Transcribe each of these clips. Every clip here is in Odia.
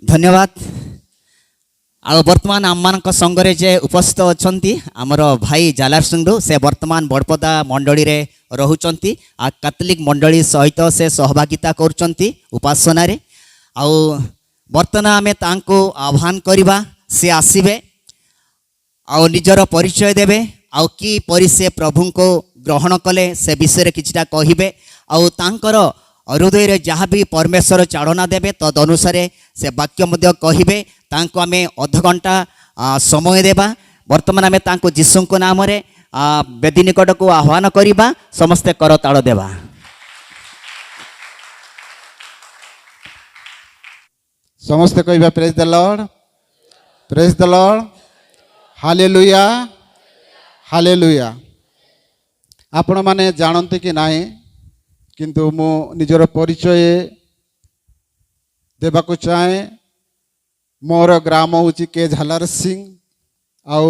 धन्यवाद। आ वर्तमान आम मान संगे जे उपस्थित अच्छा आमर भाई जालार सिंधु से वर्तमान बड़पदा मंडली रे रहुचंती आ कैथोलिक मंडली सहित से सहभागिता करुचंती उपासना रे। आउ वर्तमान आमे तांको आह्वान करिबा से आसीबे आउ निजर परिचय देबे आउ कि परि से प्रभु को ग्रहण कले से विषय किछटा कहिबे आउ तांकर हृदय रे जहाँ भी परमेश्वर चाड़ना देवे तद अनुसार से वाक्य मध्य कहिबे। तांको आमे अध घंटा समय देबा। वर्तमान आमे तांको जीसुको नाम रे वेदी निकट को आह्वान करिबा। समस्ते करताल देबा। समस्ते कहबा praise the Lord, praise the Lord, hallelujah, hallelujah. आपण माने जानते कि नाही किंतु मु निजर परिचय देवाक चाहे। मोर ग्राम हूँ के झालार सिंह आउ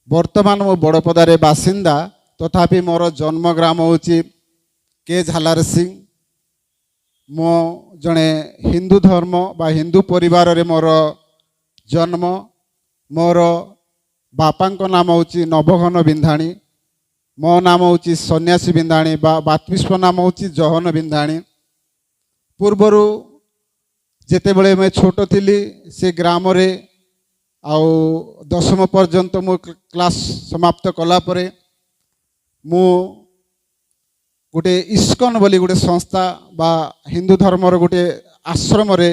वर्तमान मो बड़पदारे बासिंदा तथापि मोर जन्म ग्राम हूँ के झालार सिंह। मो जड़े हिंदू धर्म बा हिंदू परिवार रे मोर जन्म। मोर बापांको नाम हूँ नवघन बिंधाणी, मो नाम हूँ सन्यासी बिंधाणी बा बात्मिस्व नाम हूँ जहन बिंधाणी। पूर्वरु जेते बळे मैं छोट थिली से ग्राम रे आउ 10वीं पर्यंत मो क्लास समाप्त कला परे मु गोटे इस्कन बोली गोटे संस्था बा हिंदू धर्मर गोटे आश्रम रे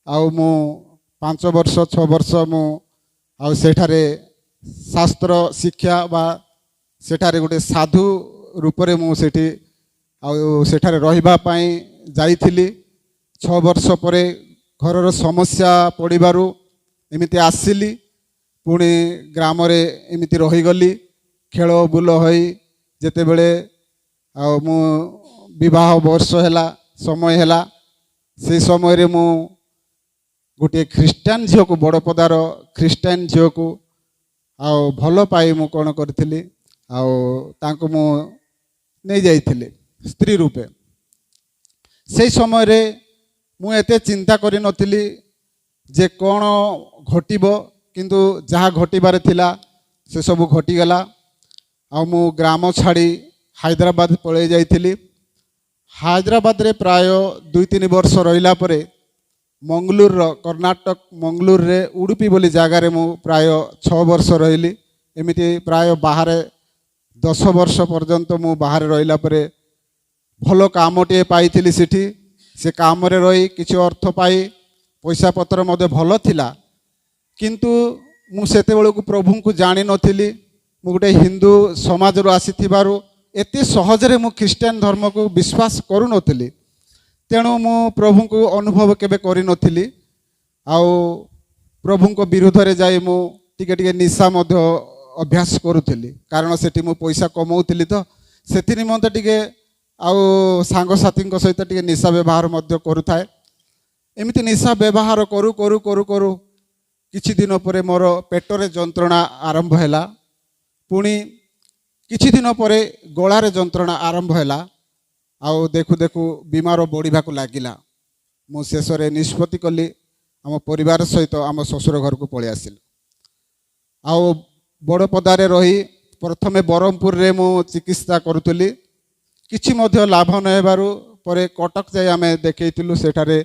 आउ मु 5 वर्ष 6 वर्ष मु आउ सेठारे शास्त्र शिक्षा बा सेठारे गोटे साधु रूपरे मु सेठी आउ सेठारे रहिबा पाई जाइथिली। 6 वर्ष परे घरर समस्या पड़िबारु एमिति आसिली। पुणी ग्राम रे एमिति रहीगली खेल बुल होई जेते बेले आ मु विवाह वर्ष हैला समय हैला से समय रे मु गोटे ख्रीस्टान झील को बड़पदार ख्रीस्टान झील को आउ भल पाई मु कौन करथिली आउ तांको मु नहीं जाइथिले स्त्री रूपे। से समय रे मु एते चिंता करि नथिली जे कौन घटिबो किंतु जहाँ घटिबार थिला से सब घटिगला। आ मु ग्राम छाड़ी हैदराबाद पळै जाइथिली। हैदराबाद रे प्राय 2-3 वर्ष रहिला परे मंगलूर कर्नाटक मंगलूर रे उडुपी बोली जगार रे मु प्राय 6 वर्ष रहिली। एमिति प्राय बाहर 10 वर्ष पर्यंत मु बाहर रहिला परे भल कामटे पाइथिली सिठी। से काम रे रही किछि अर्थ पाई पैसा पत्र मधे भल थिला किंतु मु सेते बेलू प्रभु को जानी नथिली। मु गोटे हिंदू समाज रो आसीथिबारु एते सहज रे मु ख्रीस्टान धर्म को विश्वास करू नथिली। तेणु मु प्रभु को अनुभव केबे करि नथिली। आउ प्रभु को विरोध रे जाई मु टिके टिके निशा मध्य अभ्यास करूथिली कारण सेठी मु पैसा कमाउथिली तो सेति निमंते टिके आउ सांग साथी सहित टिके निशा व्यवहार मध्य करूथाए। एमिति निशा व्यवहार करू करू करू करू किछि दिन परे मोर पेटरे जंत्रणा आरंभ हैला। पुणी किछि दिन परे गଳାରେ जंत्रणा आरंभ हैला। आउ देखु देखु बीमार बढ़िबा को लागिला। मु शेष रे निष्पत्ति कली आम परिवार सहित आम ससुर घर को पळि आसिल। आउ बड़पदारे रही प्रथमे बरहमपुर रे मु चिकित्सा करूथली। किछि मध्य लाभ न हेबारु परे कटक जाय आमे देखैतिलु। सेठारे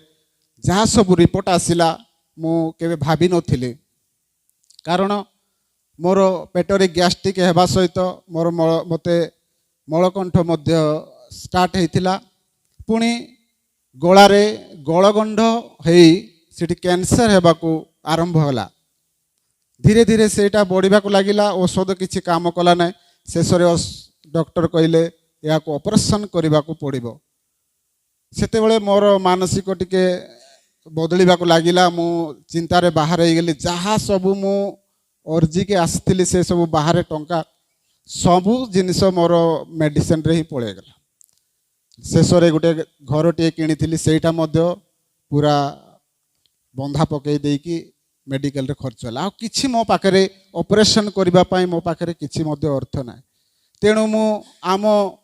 जहाँ सब रिपोर्ट आसिला मु केबे भाबी नथिली कारण मोर पेटरे गैस्ट्रिक हेबा सहित मोर मते मलकंठ मध्य स्टार्ट हेतिला। पुणी गଳାରେ गलगंड हेई सेठी कैंसर हेबाकू आरंभ होला। धीरे धीरे सेटा बढ़िबा को लागिला। औषध किछि काम कला नै। शेषरे डॉक्टर कहले या को ऑपरेशन करबा को पड़िबो। सेते बेले मोर मानसिक टिके बदलिबा को लागिला। मु चिंतारे बाहर हो गली। जहाँ सबू मु अर्जी के आसती से सब बाहर टंका सबू जिनिस मोर मेडिसिन रे ही पळेगला। शेष रे गोटे घर टे किनी सेटा मध्य पूरा बंधा पकई देकी मेडिकल रे खर्च होला। किछि मो पाखरे ऑपरेशन करबा पई मो पाखरे किछि मध्य अर्थ ना। तेणु मु आम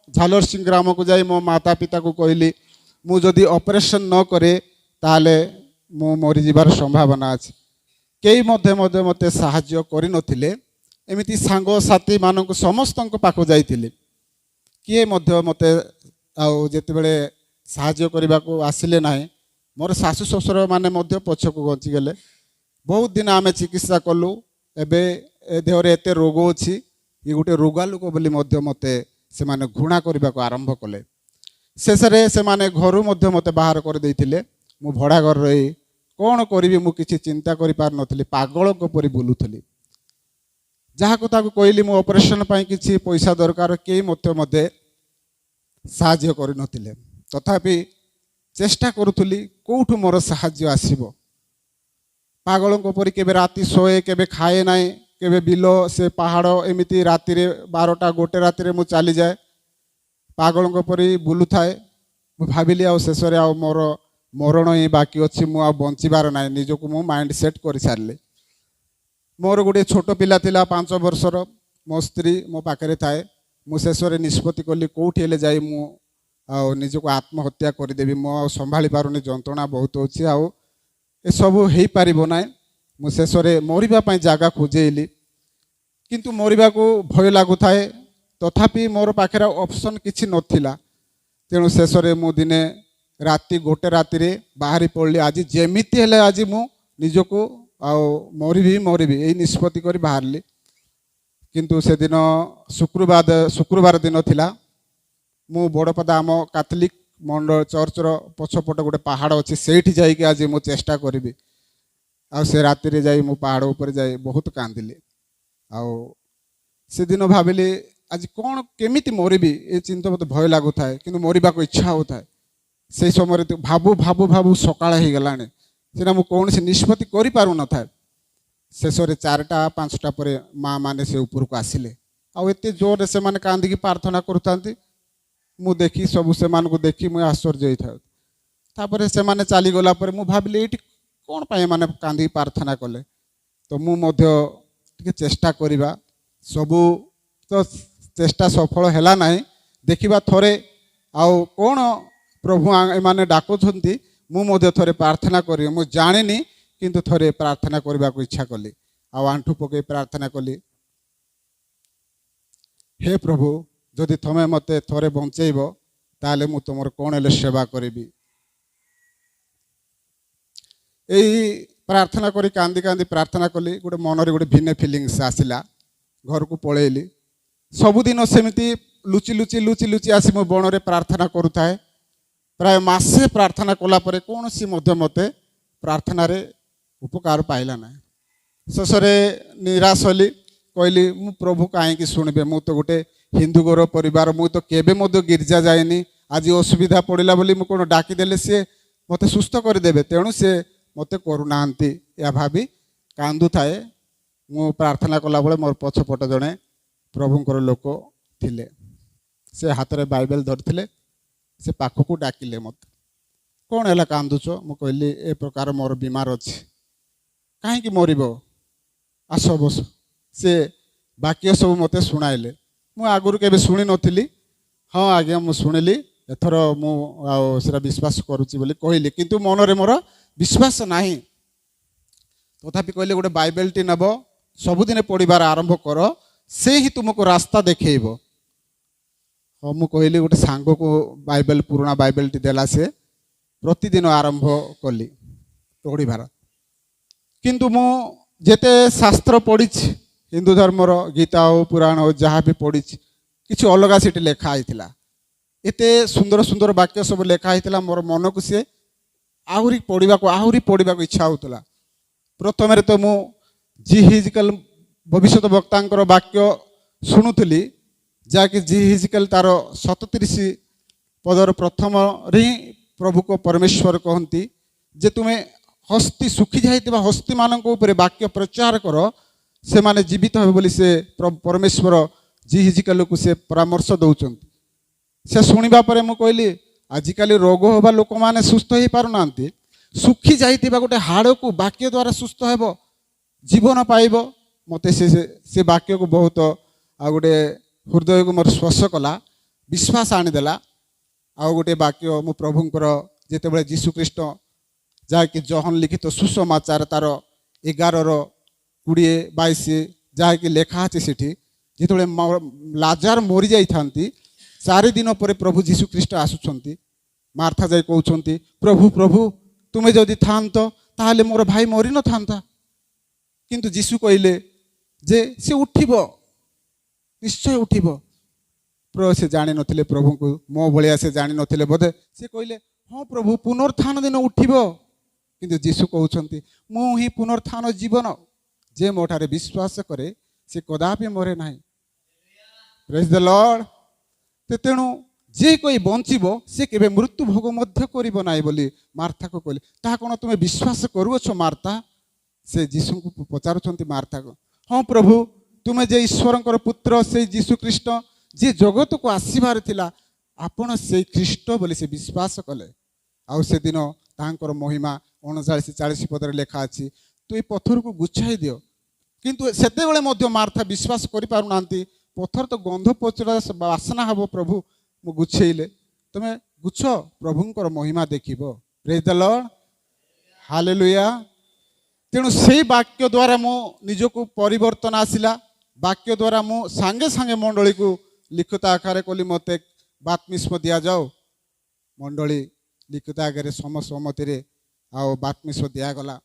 झालर सिंह ग्राम को जाई मो माता पिता को कहली मु जदि ऑपरेशन न करे ताले ମୁଁ ମରିଯିବାର ସମ୍ଭାବନା ଅଛି। କେହି ମଧ୍ୟ ମୋତେ ସାହାଯ୍ୟ କରିନଥିଲେ। ଏମିତି ସାଙ୍ଗସାଥିମାନଙ୍କୁ ସମସ୍ତଙ୍କ ପାଖକୁ ଯାଇଥିଲି, କିଏ ମଧ୍ୟ ମୋତେ ଆଉ ଯେତେବେଳେ ସାହାଯ୍ୟ କରିବାକୁ ଆସିଲେ ନାହିଁ। ମୋର ଶାଶୁ ଶ୍ୱଶୁର ମାନେ ମଧ୍ୟ ପଛକୁ ଘଞ୍ଚିଗଲେ। ବହୁତ ଦିନ ଆମେ ଚିକିତ୍ସା କଲୁ। ଏବେ ଏ ଦେହରେ ଏତେ ରୋଗ ଅଛି, ଇଏ ଗୋଟେ ରୋଗା ଲୋକ ବୋଲି ମଧ୍ୟ ମୋତେ ସେମାନେ ଘୃଣା କରିବାକୁ ଆରମ୍ଭ କଲେ। ଶେଷରେ ସେମାନେ ଘରୁ ମଧ୍ୟ ମୋତେ ବାହାର କରିଦେଇଥିଲେ। ମୁଁ ଭଡ଼ା ଘରେ ରହି କ'ଣ କରିବି ମୁଁ କିଛି ଚିନ୍ତା କରିପାରୁନଥିଲି, ପାଗଳଙ୍କ ପରି ବୁଲୁଥିଲି। ଯାହାକୁ ତାକୁ କହିଲି ମୁଁ ଅପରେସନ୍ ପାଇଁ କିଛି ପଇସା ଦରକାର, କେହି ମୋତେ ସାହାଯ୍ୟ କରିନଥିଲେ। ତଥାପି ଚେଷ୍ଟା କରୁଥିଲି କେଉଁଠୁ ମୋର ସାହାଯ୍ୟ ଆସିବ। ପାଗଳଙ୍କ ପରି କେବେ ରାତି ଶୋଏ, କେବେ ଖାଏ ନାହିଁ, କେବେ ବିଲ ସେ ପାହାଡ଼ ଏମିତି ରାତିରେ 12ଟା 1 ରାତିରେ ମୁଁ ଚାଲିଯାଏ, ପାଗଳଙ୍କ ପରି ବୁଲୁଥାଏ। ମୁଁ ଭାବିଲି ଆଉ ଶେଷରେ ଆଉ ମୋର ମରଣ ହିଁ ବାକି ଅଛି, ମୁଁ ଆଉ ବଞ୍ଚିବାର ନାହିଁ। ନିଜକୁ ମୁଁ ମାଇଣ୍ଡ ସେଟ୍ କରିସାରିଲି। ମୋର ଗୋଟିଏ ଛୋଟ ପିଲା ଥିଲା 5 ବର୍ଷର, ମୋ ସ୍ତ୍ରୀ ମୋ ପାଖରେ ଥାଏ। ମୁଁ ଶେଷରେ ନିଷ୍ପତ୍ତି କଲି କେଉଁଠି ହେଲେ ଯାଇ ମୁଁ ଆଉ ନିଜକୁ ଆତ୍ମହତ୍ୟା କରିଦେବି। ମୁଁ ଆଉ ସମ୍ଭାଳି ପାରୁନି, ଯନ୍ତ୍ରଣା ବହୁତ ଅଛି, ଆଉ ଏସବୁ ହେଇପାରିବ ନାହିଁ। ମୁଁ ଶେଷରେ ମରିବା ପାଇଁ ଜାଗା ଖୋଜେଇଲି, କିନ୍ତୁ ମରିବାକୁ ଭୟ ଲାଗୁଥାଏ। ତଥାପି ମୋର ପାଖରେ ଅପସନ୍ କିଛି ନଥିଲା। ତେଣୁ ଶେଷରେ ମୁଁ ଦିନେ ରାତି 1 ରାତିରେ ବାହାରି ପଡ଼ିଲି, ଆଜି ଯେମିତି ହେଲେ ଆଜି ମୁଁ ନିଜକୁ ଆଉ ମରିବି ଏଇ ନିଷ୍ପତ୍ତି କରି ବାହାରିଲି। କିନ୍ତୁ ସେଦିନ ଶୁକ୍ରବାର ଦିନ ଥିଲା। ମୁଁ ବଡ଼ପଦା ଆମ କାଥଲିକ୍ ମଣ୍ଡଳ ଚର୍ଚ୍ଚର ପଛପଟ ଗୋଟେ ପାହାଡ଼ ଅଛି, ସେଇଠି ଯାଇକି ଆଜି ମୁଁ ଚେଷ୍ଟା କରିବି। ଆଉ ସେ ରାତିରେ ଯାଇ ମୁଁ ପାହାଡ଼ ଉପରେ ଯାଇ ବହୁତ କାନ୍ଦିଲି। ଆଉ ସେଦିନ ଭାବିଲି ଆଜି କ'ଣ କେମିତି ମରିବି, ଏ ଚିନ୍ତା ମୋତେ ଭୟ ଲାଗୁଥାଏ, କିନ୍ତୁ ମରିବାକୁ ଇଚ୍ଛା ହେଉଥାଏ। ସେଇ ସମୟରେ ଭାବୁ ସକାଳ ହେଇଗଲାଣି, ସେଟା ମୁଁ କୌଣସି ନିଷ୍ପତ୍ତି କରିପାରୁନଥାଏ। ଶେଷରେ 4ଟା 5ଟା ପରେ ମା ମାନେ ସେ ଉପରକୁ ଆସିଲେ। ଆଉ ଏତେ ଜୋରରେ ସେମାନେ କାନ୍ଦିକି ପ୍ରାର୍ଥନା କରୁଥାନ୍ତି। ମୁଁ ଦେଖି ସବୁ ସେମାନଙ୍କୁ ଦେଖି ମୁଁ ଆଶ୍ଚର୍ଯ୍ୟ ହେଇଥାଏ। ତାପରେ ସେମାନେ ଚାଲିଗଲା ପରେ ମୁଁ ଭାବିଲି ଏଇଠି କ'ଣ ପାଇଁ ଏମାନେ କାନ୍ଦିକି ପ୍ରାର୍ଥନା କଲେ। ତ ମୁଁ ମଧ୍ୟ ଟିକେ ଚେଷ୍ଟା କରିବା, ସବୁ ତ ଚେଷ୍ଟା ସଫଳ ହେଲା ନାହିଁ। ଦେଖିବା ଥରେ ଆଉ କ'ଣ ପ୍ରଭୁ ଏମାନେ ଡାକୁଛନ୍ତି, ମୁଁ ମଧ୍ୟ ଥରେ ପ୍ରାର୍ଥନା କରିବି। ମୁଁ ଜାଣିନି, କିନ୍ତୁ ଥରେ ପ୍ରାର୍ଥନା କରିବାକୁ ଇଚ୍ଛା କଲି। ଆଉ ଆଣ୍ଠୁ ପକାଇ ପ୍ରାର୍ଥନା କଲି, ହେ ପ୍ରଭୁ, ଯଦି ତୁମେ ମୋତେ ଥରେ ବଞ୍ଚେଇବ ତାହେଲେ ମୁଁ ତୁମର କ'ଣ ହେଲେ ସେବା କରିବି। ଏଇ ପ୍ରାର୍ଥନା କରି କାନ୍ଦି କାନ୍ଦି ପ୍ରାର୍ଥନା କଲି। ଗୋଟେ ମନରେ ଗୋଟେ ଭିନ୍ନ ଫିଲିଙ୍ଗସ୍ ଆସିଲା। ଘରକୁ ପଳେଇଲି। ସବୁଦିନ ସେମିତି ଲୁଚି ଆସି ମୁଁ ବଣରେ ପ୍ରାର୍ଥନା କରୁଥାଏ। ପ୍ରାୟ ମାସେ ପ୍ରାର୍ଥନା କଲା ପରେ କୌଣସି ମଧ୍ୟ ମୋତେ ପ୍ରାର୍ଥନାରେ ଉପକାର ପାଇଲା ନାହିଁ। ଶେଷରେ ନିରାଶ ହେଲି। କହିଲି ମୁଁ ପ୍ରଭୁ କାହିଁକି ଶୁଣିବେ, ମୁଁ ତ ଗୋଟେ ହିନ୍ଦୁ ଘର ପରିବାର, ମୁଁ ତ କେବେ ମଧ୍ୟ ଗିର୍ଜା ଯାଇନି। ଆଜି ଅସୁବିଧା ପଡ଼ିଲା ବୋଲି ମୁଁ କ'ଣ ଡାକିଦେଲେ ସିଏ ମୋତେ ସୁସ୍ଥ କରିଦେବେ, ତେଣୁ ସିଏ ମୋତେ କରୁନାହାନ୍ତି, ଏହା ଭାବି କାନ୍ଦୁଥାଏ। ମୁଁ ପ୍ରାର୍ଥନା କଲାବେଳେ ମୋର ପଛପଟ ଜଣେ ପ୍ରଭୁଙ୍କର ଲୋକ ଥିଲେ। ସେ ହାତରେ ବାଇବେଲ ଧରିଥିଲେ। ସେ ପାଖକୁ ଡାକିଲେ ମୋତେ, କ'ଣ ହେଲା କାନ୍ଦୁଛ? ମୁଁ କହିଲି ଏ ପ୍ରକାର ମୋର ବିମାର ଅଛି। କାହିଁକି ମରିବ, ଆସ ବସ। ସେ ବାକ୍ୟ ସବୁ ମୋତେ ଶୁଣାଇଲେ। ମୁଁ ଆଗରୁ କେବେ ଶୁଣି ନଥିଲି। ହଁ ଆଜ୍ଞା ମୁଁ ଶୁଣିଲି, ଏଥର ମୁଁ ଆଉ ସେଟା ବିଶ୍ୱାସ କରୁଛି ବୋଲି କହିଲି, କିନ୍ତୁ ମନରେ ମୋର ବିଶ୍ୱାସ ନାହିଁ। ତଥାପି କହିଲେ ଗୋଟେ ବାଇବେଲଟି ନେବ, ସବୁଦିନ ପଢ଼ିବାର ଆରମ୍ଭ କର, ସେ ହିଁ ତୁମକୁ ରାସ୍ତା ଦେଖେଇବ। ହଁ ମୁଁ କହିଲି, ଗୋଟେ ସାଙ୍ଗକୁ ବାଇବେଲ ପୁରୁଣା ବାଇବେଲଟି ଦେଲା, ସେ ପ୍ରତିଦିନ ଆରମ୍ଭ କଲି ପଢ଼ିବାର। କିନ୍ତୁ ମୁଁ ଯେତେ ଶାସ୍ତ୍ର ପଢ଼ିଛି, ହିନ୍ଦୁ ଧର୍ମର ଗୀତା ହେଉ ପୁରାଣ ହେଉ ଯାହା ବି ପଢ଼ିଛି, କିଛି ଅଲଗା ସେଠି ଲେଖା ହେଇଥିଲା। ଏତେ ସୁନ୍ଦର ବାକ୍ୟ ସବୁ ଲେଖା ହେଇଥିଲା, ମୋର ମନକୁ ସିଏ ଆହୁରି ପଢ଼ିବାକୁ ଇଚ୍ଛା ହେଉଥିଲା। ପ୍ରଥମରେ ତ ମୁଁ ଜି ହିଜକେଲ ଭବିଷ୍ୟତ ବକ୍ତାଙ୍କର ବାକ୍ୟ ଶୁଣୁଥିଲି, ଯାହାକି ଜି ହିଜକେଲ ତାର 37 ପଦର ପ୍ରଥମରେ ହିଁ ପ୍ରଭୁଙ୍କ ପରମେଶ୍ୱର କହନ୍ତି ଯେ ତୁମେ ଶୁଖି ଯାଇଥିବା ହସ୍ତିମାନଙ୍କ ଉପରେ ବାକ୍ୟ ପ୍ରଚାର କର, ସେମାନେ ଜୀବିତ ହେବେ ବୋଲି ସେ ପରମେଶ୍ୱର ଜି ହିଜକେଲକୁ ସେ ପରାମର୍ଶ ଦେଉଛନ୍ତି। ସେ ଶୁଣିବା ପରେ ମୁଁ କହିଲି, ଆଜିକାଲି ରୋଗ ହେବା ଲୋକମାନେ ସୁସ୍ଥ ହେଇପାରୁନାହାନ୍ତି, ଶୁଖି ଯାଇଥିବା ଗୋଟେ ହାଡ଼କୁ ବାକ୍ୟ ଦ୍ୱାରା ସୁସ୍ଥ ହେବ, ଜୀବନ ପାଇବ। ମୋତେ ସେ ବାକ୍ୟକୁ ବହୁତ ଆଉ ଗୋଟେ ହୃଦୟକୁ ମୋର ସ୍ପର୍ଶ କଲା, ବିଶ୍ୱାସ ଆଣିଦେଲା। ଆଉ ଗୋଟେ ବାକ୍ୟ ମୁଁ ପ୍ରଭୁଙ୍କର ଯେତେବେଳେ ଯୀଶୁଖ୍ରୀଷ୍ଟ ଯାହାକି ଜହନ ଲିଖିତ ସୁସମାଚାର ତାର 11:20-22 ଯାହାକି ଲେଖା ଅଛି ସେଠି, ଯେତେବେଳେ ଲାଜାର ମରିଯାଇଥାନ୍ତି 4 ଦିନ ପରେ ପ୍ରଭୁ ଯୀଶୁଖ୍ରୀଷ୍ଟ ଆସୁଛନ୍ତି। ମାର୍ଥା ଯାଇ କହୁଛନ୍ତି, ପ୍ରଭୁ ପ୍ରଭୁ ତୁମେ ଯଦି ଥାନ୍ତ ତାହେଲେ ମୋର ଭାଇ ମରିନଥାନ୍ତା। କିନ୍ତୁ ଯୀଶୁ କହିଲେ ଯେ ସେ ଉଠିବ, ନିଶ୍ଚୟ ଉଠିବ। ସେ ଜାଣିନଥିଲେ ପ୍ରଭୁଙ୍କୁ, ମୋ ଭଳିଆ ସେ ଜାଣିନଥିଲେ ବୋଧେ। ସେ କହିଲେ ହଁ ପ୍ରଭୁ ପୁନରୁତ୍ଥାନ ଦିନ ଉଠିବ। କିନ୍ତୁ ଯୀଶୁ କହୁଛନ୍ତି ମୁଁ ହିଁ ପୁନରୁତ୍ଥାନ ଜୀବନ, ଯେ ମୋ ଠାରେ ବିଶ୍ୱାସ କରେ ସେ କଦାପି ମରେ ନାହିଁ। ପ୍ରେଜ୍ ଦ ଲର୍ଡ। ତେଣୁ ଯେ କହି ବଞ୍ଚିବ ସେ କେବେ ମୃତ୍ୟୁ ଭୋଗ ମଧ୍ୟ କରିବ ନାହିଁ ବୋଲି ମାର୍ଥାକୁ କହିଲେ। ତାହା କ'ଣ ତୁମେ ବିଶ୍ୱାସ କରୁଅଛ ମାର୍ଥା? ସେ ଯୀଶୁଙ୍କୁ ପଚାରୁଛନ୍ତି ମାର୍ଥାକୁ। ହଁ ପ୍ରଭୁ, ତୁମେ ଯେ ଈଶ୍ୱରଙ୍କର ପୁତ୍ର ସେଇ ଯୀଶୁଖ୍ରୀଷ୍ଟ ଯିଏ ଜଗତକୁ ଆସିବାର ଥିଲା, ଆପଣ ସେଇ ଖ୍ରୀଷ୍ଟ ବୋଲି ସେ ବିଶ୍ୱାସ କଲେ। ଆଉ ସେଦିନ ତାଙ୍କର ମହିମା 39-40 ପଦରେ ଲେଖା ଅଛି, ତୁ ଏଇ ପଥରକୁ ଗୁଛାଇ ଦିଅ। କିନ୍ତୁ ସେତେବେଳେ ମଧ୍ୟ ମାର୍ଥା ବିଶ୍ୱାସ କରିପାରୁନାହାନ୍ତି। ପଥର ତ ଗନ୍ଧ ପଚରା ବାସ୍ନା ହେବ ପ୍ରଭୁ, ମୁଁ ଗୁଛେଇଲେ। ତୁମେ ଗୁଛ, ପ୍ରଭୁଙ୍କର ମହିମା ଦେଖିବ। ପ୍ରେଜ୍ ଦ ଲର୍ଡ, ହାଲେଲୁୟା। ତେଣୁ ସେଇ ବାକ୍ୟ ଦ୍ୱାରା ମୁଁ ନିଜକୁ ପରିବର୍ତ୍ତନ ଆସିଲା। ବାକ୍ୟ ଦ୍ୱାରା ମୁଁ ସାଙ୍ଗେ ସାଙ୍ଗେ ମଣ୍ଡଳୀକୁ ଲିଖିତ ଆକାରରେ କଲି ମୋତେ ବାତ୍ମିଷ୍ମ ଦିଆଯାଉ। ମଣ୍ଡଳୀ ଲିଖିତ ଆକାରରେ ସମସ୍ତମତିରେ ଆଉ ବାତ୍ମିଷ୍ମ ଦିଆଗଲା।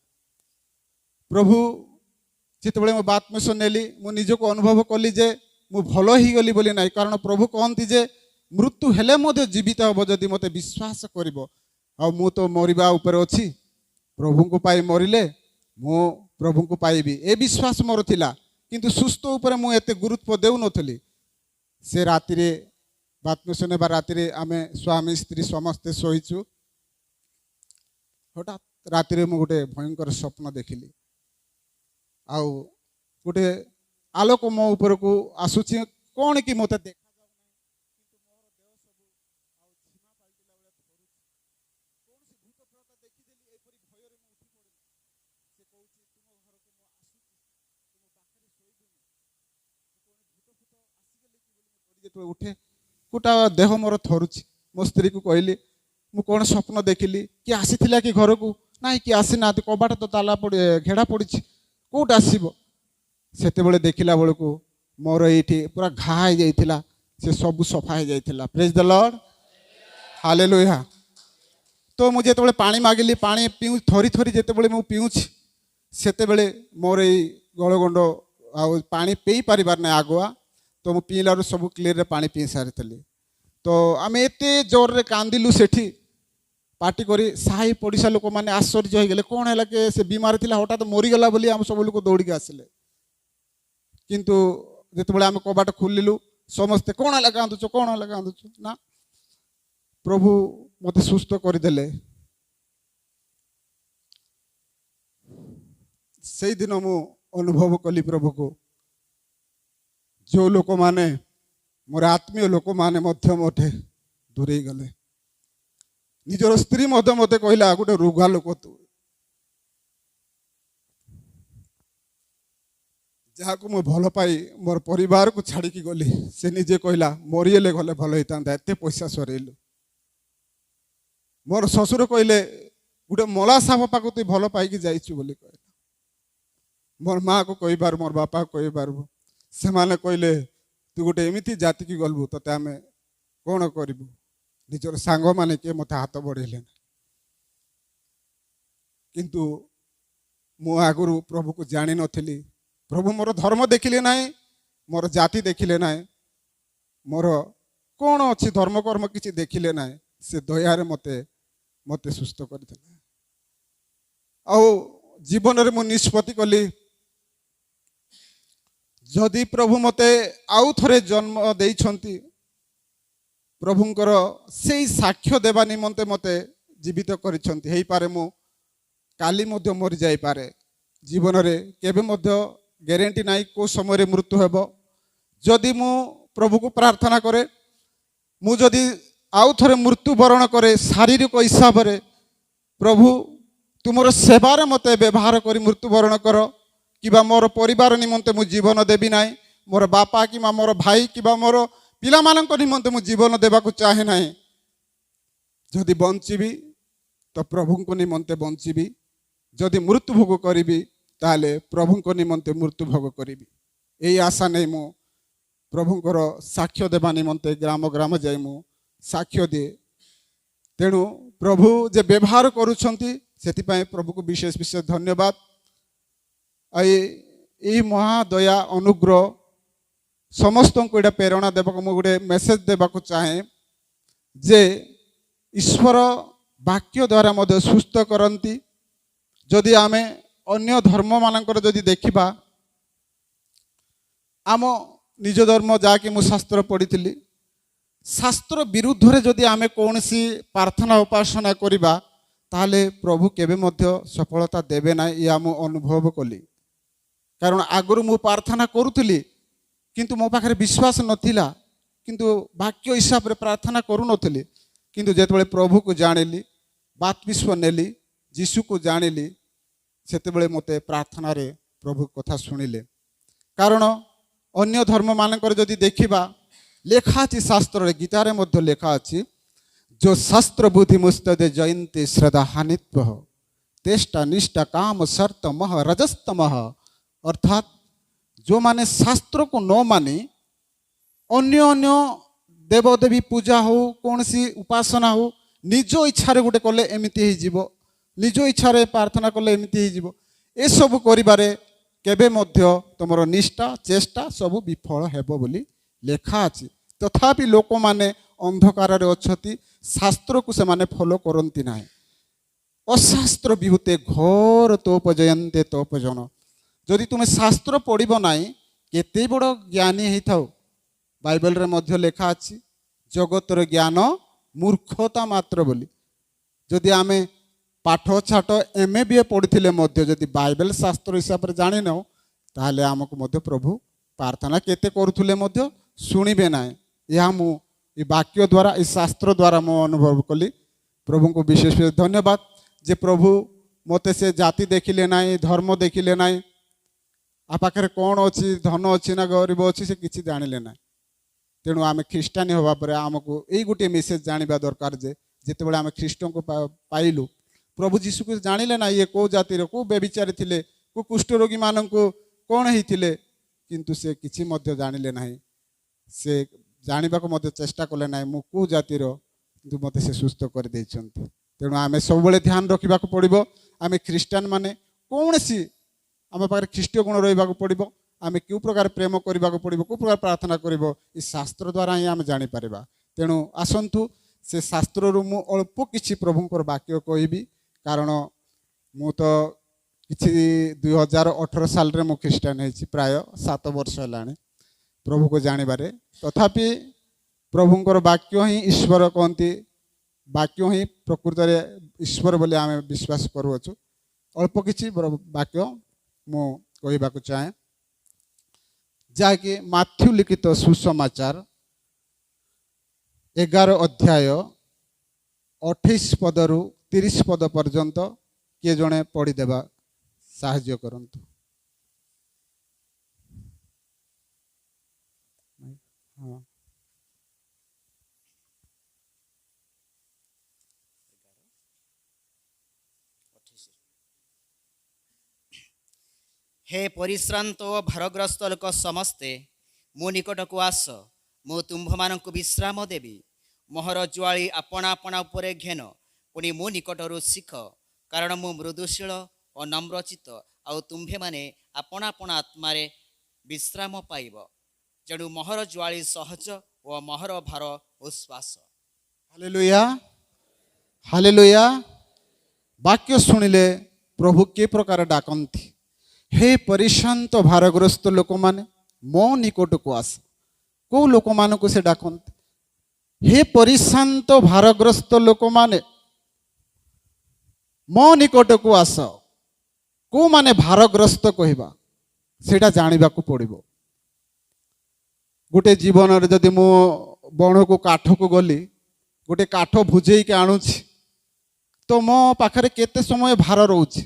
ପ୍ରଭୁ ଯେତେବେଳେ ମୁଁ ବାତ୍ମିଷ୍ମ ନେଲି, ମୁଁ ନିଜକୁ ଅନୁଭବ କଲି ଯେ ମୁଁ ଭଲ ହେଇଗଲି ବୋଲି ନାହିଁ। କାରଣ ପ୍ରଭୁ କହନ୍ତି ଯେ ମୃତ୍ୟୁ ହେଲେ ମଧ୍ୟ ଜୀବିତ ହେବ ଯଦି ମୋତେ ବିଶ୍ୱାସ କରିବ। ଆଉ ମୁଁ ତ ମରିବା ଉପରେ ଅଛି, ପ୍ରଭୁଙ୍କୁ ପାଇ ମରିଲେ ମୁଁ ପ୍ରଭୁଙ୍କୁ ପାଇବି, ଏ ବିଶ୍ୱାସ ମୋର ଥିଲା। କିନ୍ତୁ ସୁସ୍ଥ ଉପରେ ମୁଁ ଏତେ ଗୁରୁତ୍ୱ ଦେଉନଥିଲି। ସେ ରାତିରେ ବାତ୍ମିଷ୍ମ ନେବା ରାତିରେ ଆମେ ସ୍ୱାମୀ ସ୍ତ୍ରୀ ସମସ୍ତେ ଶୋଇଛୁ। ହଠାତ୍ ରାତିରେ ମୁଁ ଗୋଟେ ଭୟଙ୍କର ସ୍ୱପ୍ନ ଦେଖିଲି। ଆଉ ଗୋଟେ ଆଲୋକ ମୋ ଉପରକୁ ଆସୁଛି, କ'ଣ କି ମୋତେ ଦେଖାଯାଉ ନାହିଁ, କିନ୍ତୁ ମୋର ଦେହ ସବୁ ଆଉ ଝିମା ପାଲଟିଲା ବେଳେ ଥରୁଛି। କୌଣସି ଭୂତ ପ୍ରେତ ଦେଖିଦେଲି ଏପରି ଭୟରେ ମୁଁ ଉଠି ପଡ଼ିଲି। ସେ କହୁଛି ତୁମ ଘରକୁ ମୁଁ ଆସୁଛି, ତୁମ ପାଖରେ ଶୋଇବିନି। ଭୂତ ଫୁତ ଆସିଗଲେ କି ବୋଲି ମୁଁ ଯେତେବେଳେ ଉଠେ, ଗୋଟା ଦେହ ମୋର ଥରୁଛି। ମୋ ସ୍ତ୍ରୀକୁ କହିଲି ମୁଁ କ'ଣ ସ୍ୱପ୍ନ ଦେଖିଲି, କିଏ ଆସିଥିଲା କି ଘରକୁ? ନାଇଁ, କିଏ ଆସିନାହାନ୍ତି, କବାଟ ତ ତାଲା ପଡ଼ି ଘେଡ଼ା ପଡ଼ିଛି, କେଉଁଠି ଆସିବ? ସେତେବେଳେ ଦେଖିଲା ବେଳକୁ ମୋର ଏଇଠି ପୁରା ଘା ହେଇଯାଇଥିଲା, ସେ ସବୁ ସଫା ହେଇଯାଇଥିଲା। ପ୍ରେଜ୍ ଦ ଲର୍ଡ, ହାଲେଲୁୟା। ତ ମୁଁ ଯେତେବେଳେ ପାଣି ମାଗିଲି, ପାଣି ଥରି ଥରି ଯେତେବେଳେ ମୁଁ ପିଉଛି, ସେତେବେଳେ ମୋର ଏଇ ଗଳଗଣ୍ଡ ଆଉ ପାଣି ପିଇ ପାରିବାର ନାହିଁ ଆଗୁଆ। ତ ମୁଁ ପିଇଲାରୁ ସବୁ କ୍ଲିଅରରେ ପାଣି ପିଇ ସାରିଥିଲି। ତ ଆମେ ଏତେ ଜୋରରେ କାନ୍ଦିଲୁ ସେଠି, ପାଟି କରି ସାହି ପଡ଼ିଶା ଲୋକମାନେ ଆଶ୍ଚର୍ଯ୍ୟ ହେଇଗଲେ, କ'ଣ ହେଲା କି ସେ ବିମାର ଥିଲା ହଠାତ୍ ମରିଗଲା ବୋଲି ଆମେ ସବୁ ଲୋକ ଦୌଡ଼ିକି ଆସିଲେ। କିନ୍ତୁ ଯେତେବେଳେ ଆମେ କବାଟ ଖୋଲିଲୁ ସମସ୍ତେ କ'ଣ ହେଲା କାନ୍ଦୁଛୁ, କ'ଣ ହେଲା କାନ୍ଦୁଛୁ? ନା, ପ୍ରଭୁ ମୋତେ ସୁସ୍ଥ କରିଦେଲେ। ସେଇଦିନ ମୁଁ ଅନୁଭବ କଲି ପ୍ରଭୁକୁ। ଯେଉଁ ଲୋକମାନେ ମୋର ଆତ୍ମୀୟ ଲୋକମାନେ ମଧ୍ୟ ମୋଠେ ଦୂରେଇ ଗଲେ। ନିଜର ସ୍ତ୍ରୀ ମଧ୍ୟ ମୋତେ କହିଲା ଗୋଟେ ରୋଗା ଲୋକ ତୁ, ଯାହାକୁ ମୁଁ ଭଲ ପାଇ ମୋର ପରିବାରକୁ ଛାଡ଼ିକି ଗଲି। ସେ ନିଜେ କହିଲା ମରିଗଲେ ଗଲେ ଭଲ ହେଇଥାନ୍ତା, ଏତେ ପଇସା ସରେଇଲୁ। ମୋର ଶ୍ୱଶୁର କହିଲେ ଗୋଟେ ମଲା ସାପ ପାଖକୁ ତୁଇ ଭଲ ପାଇକି ଯାଇଛୁ ବୋଲି କହିଲା। ମୋର ମାଆକୁ କହିପାରୁ, ମୋର ବାପାକୁ କହିପାରିବୁ। ସେମାନେ କହିଲେ ତୁ ଗୋଟେ ଏମିତି ଜାତିକି ଗଲୁ, ତତେ ଆମେ କ'ଣ କରିବୁ? ନିଜର ସାଙ୍ଗମାନେ କିଏ ମୋତେ ହାତ ବଢ଼େଇଲେ। କିନ୍ତୁ ମୁଁ ଆଗରୁ ପ୍ରଭୁକୁ ଜାଣିନଥିଲି। ପ୍ରଭୁ ମୋର ଧର୍ମ ଦେଖିଲେ ନାହିଁ, ମୋର ଜାତି ଦେଖିଲେ ନାହିଁ, ମୋର କ'ଣ ଅଛି ଧର୍ମକର୍ମ କିଛି ଦେଖିଲେ ନାହିଁ। ସେ ଦୟାରେ ମୋତେ ସୁସ୍ଥ କରିଥିଲେ। ଆଉ ଜୀବନରେ ମୁଁ ନିଷ୍ପତ୍ତି କଲି, ଯଦି ପ୍ରଭୁ ମୋତେ ଆଉ ଥରେ ଜନ୍ମ ଦେଇଛନ୍ତି, ପ୍ରଭୁଙ୍କର ସେଇ ସାକ୍ଷ୍ୟ ଦେବା ନିମନ୍ତେ ମୋତେ ଜୀବିତ କରିଛନ୍ତି। ହେଇପାରେ ମୁଁ କାଲି ମଧ୍ୟ ମରିଯାଇପାରେ। ଜୀବନରେ କେବେ ମଧ୍ୟ ଗ୍ୟାରେଣ୍ଟି ନାହିଁ କେଉଁ ସମୟରେ ମୃତ୍ୟୁ ହେବ। ଯଦି ମୁଁ ପ୍ରଭୁକୁ ପ୍ରାର୍ଥନା କରେ, ମୁଁ ଯଦି ଆଉ ଥରେ ମୃତ୍ୟୁବରଣ କରେ ଶାରୀରିକ ହିସାବରେ, ପ୍ରଭୁ ତୁମର ସେବାରେ ମୋତେ ବ୍ୟବହାର କରି ମୃତ୍ୟୁବରଣ କର, କିମ୍ବା ମୋର ପରିବାର ନିମନ୍ତେ ମୁଁ ଜୀବନ ଦେବି ନାହିଁ। ମୋର ବାପା କିମ୍ବା ମୋର ଭାଇ କିମ୍ବା ମୋର ପିଲାମାନଙ୍କ ନିମନ୍ତେ ମୁଁ ଜୀବନ ଦେବାକୁ ଚାହେଁ ନାହିଁ। ଯଦି ବଞ୍ଚିବି ତ ପ୍ରଭୁଙ୍କ ନିମନ୍ତେ ବଞ୍ଚିବି, ଯଦି ମୃତ୍ୟୁ ଭୋଗ କରିବି ତାହେଲେ ପ୍ରଭୁଙ୍କ ନିମନ୍ତେ ମୃତ୍ୟୁ ଭୋଗ କରିବି। ଏହି ଆଶା ନେଇ ମୁଁ ପ୍ରଭୁଙ୍କର ସାକ୍ଷ୍ୟ ଦେବା ନିମନ୍ତେ ଗ୍ରାମ ଗ୍ରାମ ଯାଇ ମୁଁ ସାକ୍ଷ୍ୟ ଦିଏ। ତେଣୁ ପ୍ରଭୁ ଯେ ବ୍ୟବହାର କରୁଛନ୍ତି ସେଥିପାଇଁ ପ୍ରଭୁକୁ ବିଶେଷ ବିଶେଷ ଧନ୍ୟବାଦ। ଏହି ମହାଦୟା ଅନୁଗ୍ରହ ସମସ୍ତଙ୍କୁ ଏଇଟା ପ୍ରେରଣା ଦେବାକୁ ମୁଁ ଗୋଟେ ମେସେଜ ଦେବାକୁ ଚାହେଁ ଯେ ଈଶ୍ୱର ବାକ୍ୟ ଦ୍ୱାରା ମଧ୍ୟ ସୁସ୍ଥ କରନ୍ତି। ଯଦି ଆମେ ଅନ୍ୟ ଧର୍ମମାନଙ୍କର ଯଦି ଦେଖିବା, ଆମ ନିଜ ଧର୍ମ ଯାହାକି ମୁଁ ଶାସ୍ତ୍ର ପଢ଼ିଥିଲି, ଶାସ୍ତ୍ର ବିରୁଦ୍ଧରେ ଯଦି ଆମେ କୌଣସି ପ୍ରାର୍ଥନା ଉପାସନା କରିବା ତାହେଲେ ପ୍ରଭୁ କେବେ ମଧ୍ୟ ସଫଳତା ଦେବେ ନାହିଁ, ଏହା ମୁଁ ଅନୁଭବ କଲି। କାରଣ ଆଗରୁ ମୁଁ ପ୍ରାର୍ଥନା କରୁଥିଲି କିନ୍ତୁ ମୋ ପାଖରେ ବିଶ୍ୱାସ ନଥିଲା, କିନ୍ତୁ ବାକ୍ୟ ହିସାବରେ ପ୍ରାର୍ଥନା କରୁନଥିଲି। କିନ୍ତୁ ଯେତେବେଳେ ପ୍ରଭୁକୁ ଜାଣିଲି, ବାପ୍ତିସ୍ମ ନେଲି, ଯୀଶୁକୁ ଜାଣିଲି, ସେତେବେଳେ ମୋତେ ପ୍ରାର୍ଥନାରେ ପ୍ରଭୁ କଥା ଶୁଣିଲେ। କାରଣ ଅନ୍ୟ ଧର୍ମମାନଙ୍କର ଯଦି ଦେଖିବା, ଲେଖା ଅଛି ଶାସ୍ତ୍ରରେ, ଗୀତାରେ ମଧ୍ୟ ଲେଖା ଅଛି, जो शास्त्र बुद्धि मुस्तदे जयंती श्रद्धा हानित्व तेष्टा निष्ठा काम शर्त मह रजस्तमह। अर्थात जो माने शास्त्र को न मानी अन्य अन्य देवदेवी पूजा हो, कौन सी उपासना हो, निज इच्छारे गोटे कले एमती हो, निज इच्छारे प्रार्थना कले एमती हो, ए सब करिबारे केबे मध्य तुमर निष्ठा चेष्टा सब विफल हेबो बोली लेखा अछि। तथापि लोक माने अंधकार अच्छी, शास्त्र को से माने फॉलो करती ना। अशास्त्र विभूते घोर तोप जयंते तोप जन। जदि तुम्हें शास्त्र पढ़ब ना केते बड़ ज्ञानी होता हो, बाइबल रे मध्य लेखा अछि जगतर ज्ञान मूर्खता मात्र बोली। जदि आमे पाठ छाट एमए बीए पढ़ी मध्य जदि बाइबल शास्त्र हिसाब से जानी न ताहले आमको मध्य प्रभु प्रार्थना केते करुथुले मध्य शुणिबे ना। यह मु वाक्य द्वारा इस शास्त्र द्वारा मो अनुभव कली। प्रभु को विशेष विशेष धन्यवाद जे प्रभु मते से जाति देखिले ना, धर्म देखिले ना, आ पाखे कौन अच्छी धन अच्छी ना गरीब अच्छी से किसी जानिले ना। तेणु आम ख्रीष्टानी हवा पर आमको यही गोटे मेसेज जानवा दरकार जे जितेबाला आम ख्रीष्ट को पाइलु, प्रभु जीशु को जानिले ना ये कौ जातिर कौ बेविचारी थिले, कौ कुष्ठरोगी मानक कौन होते, किंतु से किसी मध्य जानिले ना, से जानिबा को मध्य चेष्टा कले ना मु कौ जातिर, किंतु मते से सुस्थ कर देइछन्ति। तेणु आम सब ध्यान रखा पड़ो। आम ख्रीष्टान माने कौन सी आम पाखे ख्रीष्टीय गुण रहा पड़ो, आम क्यों प्रकार प्रेम करने को पड़ो, क्यों प्रकार प्रार्थना कर शास्त्र द्वारा ही आम जापर। तेणु आसतु से शास्त्र मु अल्प किसी प्रभुंर वाक्य कहबी, कारण मु तो किसी 2018 साल रे मु ख्रीष्टान है, प्राय 7 वर्ष है प्रभु को जानिबारे। तथापि प्रभुंर वाक्य ही ईश्वर कहती, वाक्य ही प्रकृत ईश्वर बोली आम विश्वास करुचु। अल्प किसी वाक्य मु कहबा को चाहे, जहाँकि माथ्यू लिखित सुसमाचार 11 अध्याय 28 पदरु 30 पद पर्यंत किए जड़े पढ़ीदेवा साहाय्य करंतु। हाँ। हे परिश्रांत और भारग्रस्त लोक समस्ते मो निकट को आस, मु तुम्भ मान विश्राम देवी। मोहर ज्वाली आपणा आपणा उपरे घेन, पुणी मो निकटरू शिख, कारण मु मृदुशील और नम्रचित, आउ तुम्भे माने आपणा आपणा आत्मारे विश्राम पाइब। जेणु मोहर ज्वाली सहज और मोहर भार उश्वास। Hallelujah hallelujah. वाक्य शुणिले प्रभु के प्रकार डाकती, हे परिशांत भारग्रस्त लोक माने मो निकट को आस। को लोक मान को से डाकती, हे परिशांत भारग्रस्त लोक माने मो निकट को आस। को माने भारग्रस्त कहवा सेटा जानवा को पड़ो। गोटे जीवन रे जदि मु बण को काठ को गली, गोटे काठ भुजे के आणुछि, तो मो पाखरे केते समय भार रोचे,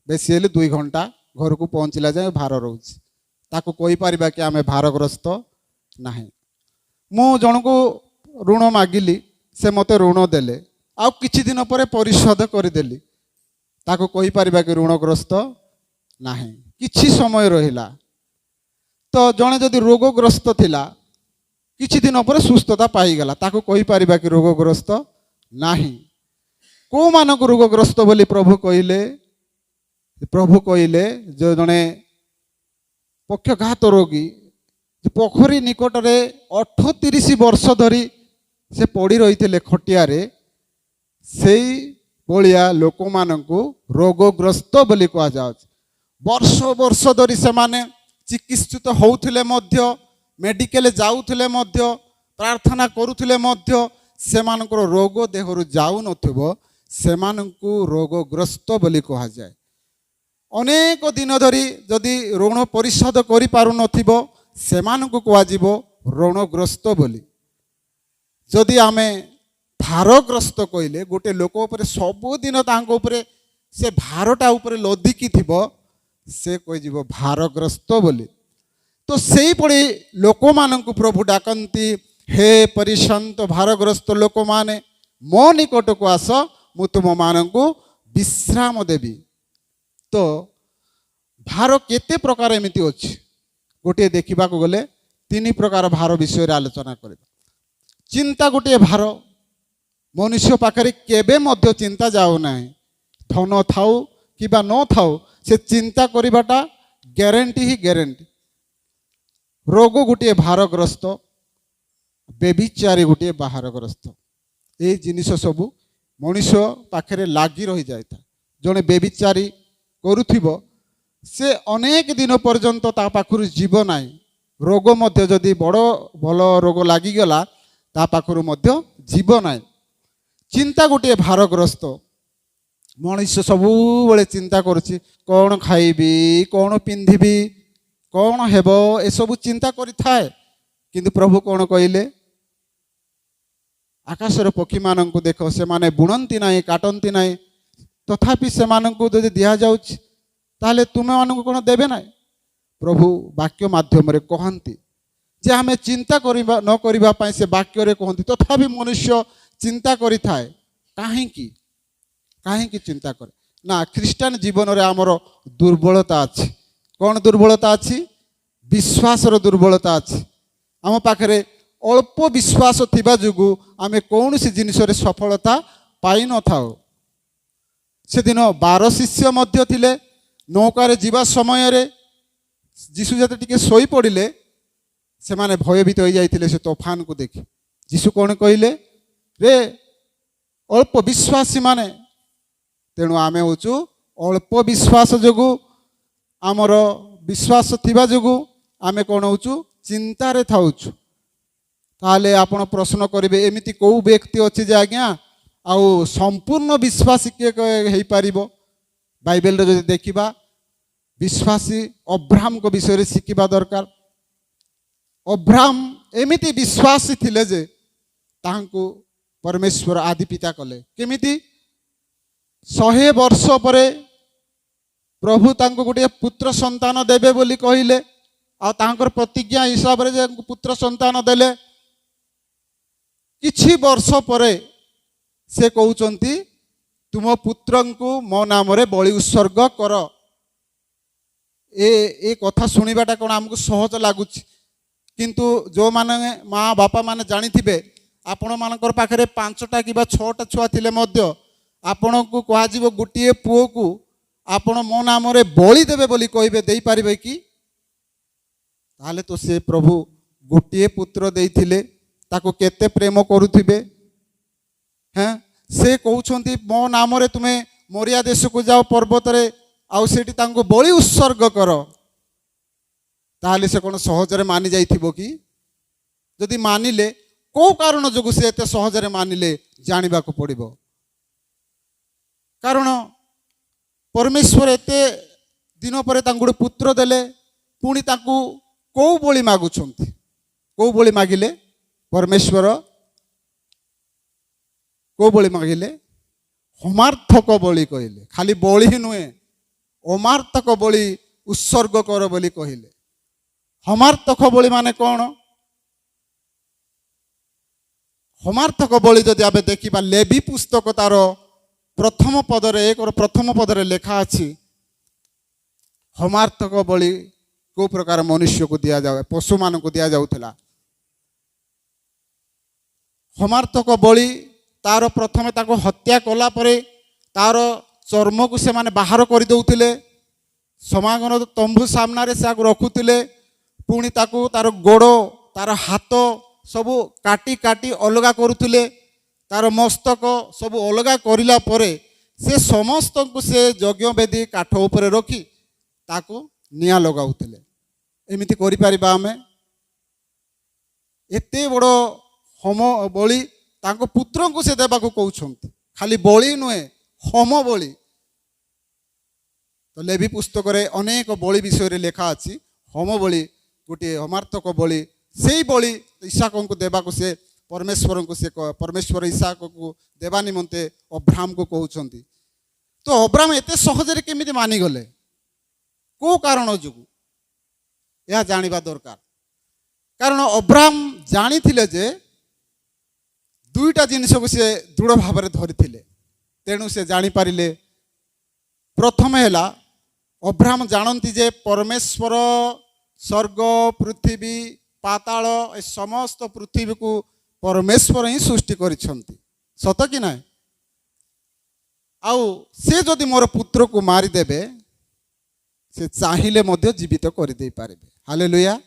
बेसी हेले 2 घंटा घर को पहुँचला जाए भार रोचे। ताको कोई पारिबा कि आमे भारग्रस्त नाही। मु जन को ऋण मागिली, से मते ऋण देले, ଆଉ କିଛି ଦିନ ପରେ ପରିଶୋଧ କରିଦେଲି, ତାକୁ କହିପାରିବା କି ଋଣଗ୍ରସ୍ତ ନାହିଁ। କିଛି ସମୟ ରହିଲା। ତ ଜଣେ ଯଦି ରୋଗଗ୍ରସ୍ତ ଥିଲା, କିଛି ଦିନ ପରେ ସୁସ୍ଥତା ପାଇଗଲା, ତାକୁ କହିପାରିବା କି ରୋଗଗ୍ରସ୍ତ ନାହିଁ। କେଉଁମାନଙ୍କୁ ରୋଗଗ୍ରସ୍ତ ବୋଲି ପ୍ରଭୁ କହିଲେ? ପ୍ରଭୁ କହିଲେ ଯେ ଜଣେ ପକ୍ଷଘାତ ରୋଗୀ ପୋଖରୀ ନିକଟରେ 38 ବର୍ଷ ଧରି ସେ ପଡ଼ି ରହିଥିଲେ ଖଟିଆରେ, ସେଇ ଭଳିଆ ଲୋକମାନଙ୍କୁ ରୋଗଗ୍ରସ୍ତ ବୋଲି କୁହାଯାଉଛି। ବର୍ଷ ବର୍ଷ ଧରି ସେମାନେ ଚିକିତ୍ସିତ ହେଉଥିଲେ ମଧ୍ୟ, ମେଡ଼ିକାଲ ଯାଉଥିଲେ ମଧ୍ୟ, ପ୍ରାର୍ଥନା କରୁଥିଲେ ମଧ୍ୟ ସେମାନଙ୍କର ରୋଗ ଦେହରୁ ଯାଉନଥିବ, ସେମାନଙ୍କୁ ରୋଗଗ୍ରସ୍ତ ବୋଲି କୁହାଯାଏ। ଅନେକ ଦିନ ଧରି ଯଦି ଋଣ ପରିଶୋଧ କରିପାରୁନଥିବ, ସେମାନଙ୍କୁ କୁହାଯିବ ଋଣଗ୍ରସ୍ତ ବୋଲି। ଯଦି ଆମେ ଭାରଗ୍ରସ୍ତ କହିଲେ, ଗୋଟେ ଲୋକ ଉପରେ ସବୁଦିନ ତାଙ୍କ ଉପରେ ସେ ଭାରଟା ଉପରେ ଲଦିକି ଥିବ, ସେ କହିଯିବ ଭାରଗ୍ରସ୍ତ ବୋଲି। ତ ସେଇଭଳି ଲୋକମାନଙ୍କୁ ପ୍ରଭୁ ଡାକନ୍ତି, ହେ ପରିଶାନ୍ତ ଭାରଗ୍ରସ୍ତ ଲୋକମାନେ ମୋ ନିକଟକୁ ଆସ, ମୁଁ ତୁମମାନଙ୍କୁ ବିଶ୍ରାମ ଦେବି। ତ ଭାର କେତେ ପ୍ରକାର ଏମିତି ଅଛି? ଗୋଟିଏ ଦେଖିବାକୁ ଗଲେ 3 ପ୍ରକାର ଭାର ବିଷୟରେ ଆଲୋଚନା କରିବା। ଚିନ୍ତା ଗୋଟିଏ ଭାର। ମନୁଷ୍ୟ ପାଖରେ କେବେ ମଧ୍ୟ ଚିନ୍ତା ଯାଉନାହିଁ। ଧନ ଥାଉ କିମ୍ବା ନଥାଉ, ସେ ଚିନ୍ତା କରିବାଟା ଗ୍ୟାରେଣ୍ଟି ହିଁ ଗ୍ୟାରେଣ୍ଟି। ରୋଗ ଗୋଟିଏ ଭାରଗ୍ରସ୍ତ, ବେବିଚାରୀ ଗୋଟିଏ ଭାରଗ୍ରସ୍ତ। ଏଇ ଜିନିଷ ସବୁ ମଣିଷ ପାଖରେ ଲାଗି ରହିଯାଇଥାଏ। ଜଣେ ବେବିଚାରୀ କରୁଥିବ, ସେ ଅନେକ ଦିନ ପର୍ଯ୍ୟନ୍ତ ତା ପାଖରୁ ଯିବ ନାହିଁ। ରୋଗ ମଧ୍ୟ ଯଦି ବଡ଼ ଭଲ ରୋଗ ଲାଗିଗଲା, ତା ପାଖରୁ ମଧ୍ୟ ଯିବ ନାହିଁ। ଚିନ୍ତା ଗୋଟିଏ ଭାରଗ୍ରସ୍ତ। ମଣିଷ ସବୁବେଳେ ଚିନ୍ତା କରୁଛି, କ'ଣ ଖାଇବି, କ'ଣ ପିନ୍ଧିବି, କ'ଣ ହେବ, ଏସବୁ ଚିନ୍ତା କରିଥାଏ। କିନ୍ତୁ ପ୍ରଭୁ କ'ଣ କହିଲେ? ଆକାଶର ପକ୍ଷୀମାନଙ୍କୁ ଦେଖ, ସେମାନେ ବୁଣନ୍ତି ନାହିଁ, କାଟନ୍ତି ନାହିଁ, ତଥାପି ସେମାନଙ୍କୁ ଯଦି ଦିଆଯାଉଛି, ତାହେଲେ ତୁମେମାନଙ୍କୁ କ'ଣ ଦେବେ ନାହିଁ? ପ୍ରଭୁ ବାକ୍ୟ ମାଧ୍ୟମରେ କହନ୍ତି ଯେ ଆମେ ଚିନ୍ତା କରିବା ନ କରିବା ପାଇଁ ସେ ବାକ୍ୟରେ କହନ୍ତି। ତଥାପି ମନୁଷ୍ୟ ଚିନ୍ତା କରିଥାଏ। କାହିଁକି? କାହିଁକି ଚିନ୍ତା କରେ? ନା, ଖ୍ରୀଷ୍ଟିଆନ ଜୀବନରେ ଆମର ଦୁର୍ବଳତା ଅଛି। କ'ଣ ଦୁର୍ବଳତା ଅଛି? ବିଶ୍ୱାସର ଦୁର୍ବଳତା ଅଛି। ଆମ ପାଖରେ ଅଳ୍ପ ବିଶ୍ୱାସ ଥିବା ଯୋଗୁଁ ଆମେ କୌଣସି ଜିନିଷରେ ସଫଳତା ପାଇନଥାଉ। ସେଦିନ 12 ଶିଷ୍ୟ ମଧ୍ୟ ଥିଲେ। ନୌକାରେ ଯିବା ସମୟରେ ଯୀଶୁ ଯେତେ ଟିକେ ଶୋଇପଡ଼ିଲେ, ସେମାନେ ଭୟଭୀତ ହୋଇଯାଇଥିଲେ ସେ ତୋଫାନକୁ ଦେଖି। ଯୀଶୁ କ'ଣ କହିଲେ? ରେ ଅଳ୍ପ ବିଶ୍ୱାସୀ ମାନେ। ତେଣୁ ଆମେ ହେଉଛୁ ଅଳ୍ପ ବିଶ୍ୱାସ ଯୋଗୁଁ, ଆମର ବିଶ୍ୱାସ ଥିବା ଯୋଗୁଁ ଆମେ କ'ଣ ହେଉଛୁ? ଚିନ୍ତାରେ ଥାଉଛୁ। ତାହେଲେ ଆପଣ ପ୍ରଶ୍ନ କରିବେ, ଏମିତି କେଉଁ ବ୍ୟକ୍ତି ଅଛି ଯେ ଆଜ୍ଞା ଆଉ ସମ୍ପୂର୍ଣ୍ଣ ବିଶ୍ୱାସୀ କିଏ ହେଇପାରିବ? ବାଇବେଲରେ ଯଦି ଦେଖିବା, ବିଶ୍ୱାସୀ ଅବ୍ରାହ୍ମଙ୍କ ବିଷୟରେ ଶିଖିବା ଦରକାର। ଅବ୍ରାହ୍ମ ଏମିତି ବିଶ୍ୱାସୀ ଥିଲେ ଯେ ତାହାଙ୍କୁ ପରମେଶ୍ୱର ଆଦି ପିତା କଲେ। କେମିତି? 100 ବର୍ଷ ପରେ ପ୍ରଭୁ ତାଙ୍କୁ ଗୋଟିଏ ପୁତ୍ର ସନ୍ତାନ ଦେବେ ବୋଲି କହିଲେ, ଆଉ ତାଙ୍କର ପ୍ରତିଜ୍ଞା ହିସାବରେ ଯେ ପୁତ୍ର ସନ୍ତାନ ଦେଲେ। କିଛି ବର୍ଷ ପରେ ସେ କହୁଛନ୍ତି, ତୁମ ପୁତ୍ରଙ୍କୁ ମୋ ନାମରେ ବଳି ଉତ୍ସର୍ଗ କର। ଏ କଥା ଶୁଣିବାଟା କ'ଣ ଆମକୁ ସହଜ ଲାଗୁଛି? କିନ୍ତୁ ଯେଉଁମାନେ ମା ବାପା ମାନେ ଜାଣିଥିବେ, ଆପଣମାନଙ୍କର ପାଖରେ 5ଟା କିମ୍ବା 6ଟା ଛୁଆ ଥିଲେ ମଧ୍ୟ ଆପଣଙ୍କୁ କୁହାଯିବ ଗୋଟିଏ ପୁଅକୁ ଆପଣ ମୋ ନାମରେ ବଳି ଦେବେ ବୋଲି କହିବେ, ଦେଇପାରିବେ କି? ତାହେଲେ ତ ସେ ପ୍ରଭୁ ଗୋଟିଏ ପୁତ୍ର ଦେଇଥିଲେ, ତାକୁ କେତେ ପ୍ରେମ କରୁଥିବେ। ହଁ, ସେ କହୁଛନ୍ତି ମୋ ନାମରେ ତୁମେ ମୋରିଆ ଦେଶକୁ ଯାଅ ପର୍ବତରେ, ଆଉ ସେଠି ତାଙ୍କୁ ବଳି ଉତ୍ସର୍ଗ କର। ତାହେଲେ ସେ କ'ଣ ସହଜରେ ମାନି ଯାଇଥିବ କି? ଯଦି ମାନିଲେ, କେଉଁ କାରଣ ଯୋଗୁଁ ସେ ଏତେ ସହଜରେ ମାନିଲେ ଜାଣିବାକୁ ପଡ଼ିବ। କାରଣ ପରମେଶ୍ୱର ଏତେ ଦିନ ପରେ ତାଙ୍କୁ ଗୋଟେ ପୁତ୍ର ଦେଲେ, ପୁଣି ତାଙ୍କୁ କେଉଁ ବଳି ମାଗୁଛନ୍ତି? କେଉଁ ବଳି ମାଗିଲେ? ପରମେଶ୍ୱର କେଉଁ ବଳି ମାଗିଲେ? ହୋମାର୍ଥକ ବଳି କହିଲେ। ଖାଲି ବଳି ହିଁ ନୁହେଁ, ଅମାର୍ଥକ ବଳି ଉତ୍ସର୍ଗ କର ବୋଲି କହିଲେ। ହୋମାର୍ଥକ ବଳି ମାନେ କ'ଣ? होमार्थक बलि जदि आबे देखिबा लेवी पुस्तक तार प्रथम पदरे एक प्रथम पदरे लेखा अछि होमार्थक बलि को प्रकार मनुष्य को दिया जाए पशु मान को दिया जाउथला होमार्थक बलि तार प्रथमे ताको हत्या कला परे तार चर्म को से माने बाहर कर दउथिले समागम तंबू सामना रे से रखुथिले पुणी ताको तार गोड़ तार हाथ सबु काटी काटी अलगा करुथिले तार मस्तक सबु अलगा करिला परे से समस्त को से यज्ञ वेदी काठ उपरे रखी ताको निया लगाउथिले एमिति करि परिबा आमे एते बड़ होम बलि ताको पुत्र को से देबा को कहउछंती खाली बलि नुहे होम बलि तो लेवी पुस्तक रे अनेक बलि विषय रे लेखा अछि होम बलि गोटे होमार्थक बलि सेई बलि इसहाक को देबा को से परमेश्वर को से परमेश्वर इसहाक को देबा निमंते अब्राहम को कहउछंती तो अब्राहम एते सहज रे केमिति मानि गले को कारण जुगु या जानिबा दरकार कारण अब्राहम जानी थिले जे दुईटा जिनिस को से दृढ़ भाव में धरी तेणु से जानी पारिले प्रथम है अब्राहम जानती जे परमेश्वर स्वर्ग पृथ्वी पाताल ए समस्त पृथ्वी को परमेश्वर ही सृष्टि करिसंती सत कि ना आउ से जदि मोर पुत्र को मारिदेवे से चाहिए मध्य जीवित कर दे पारे हालेलुया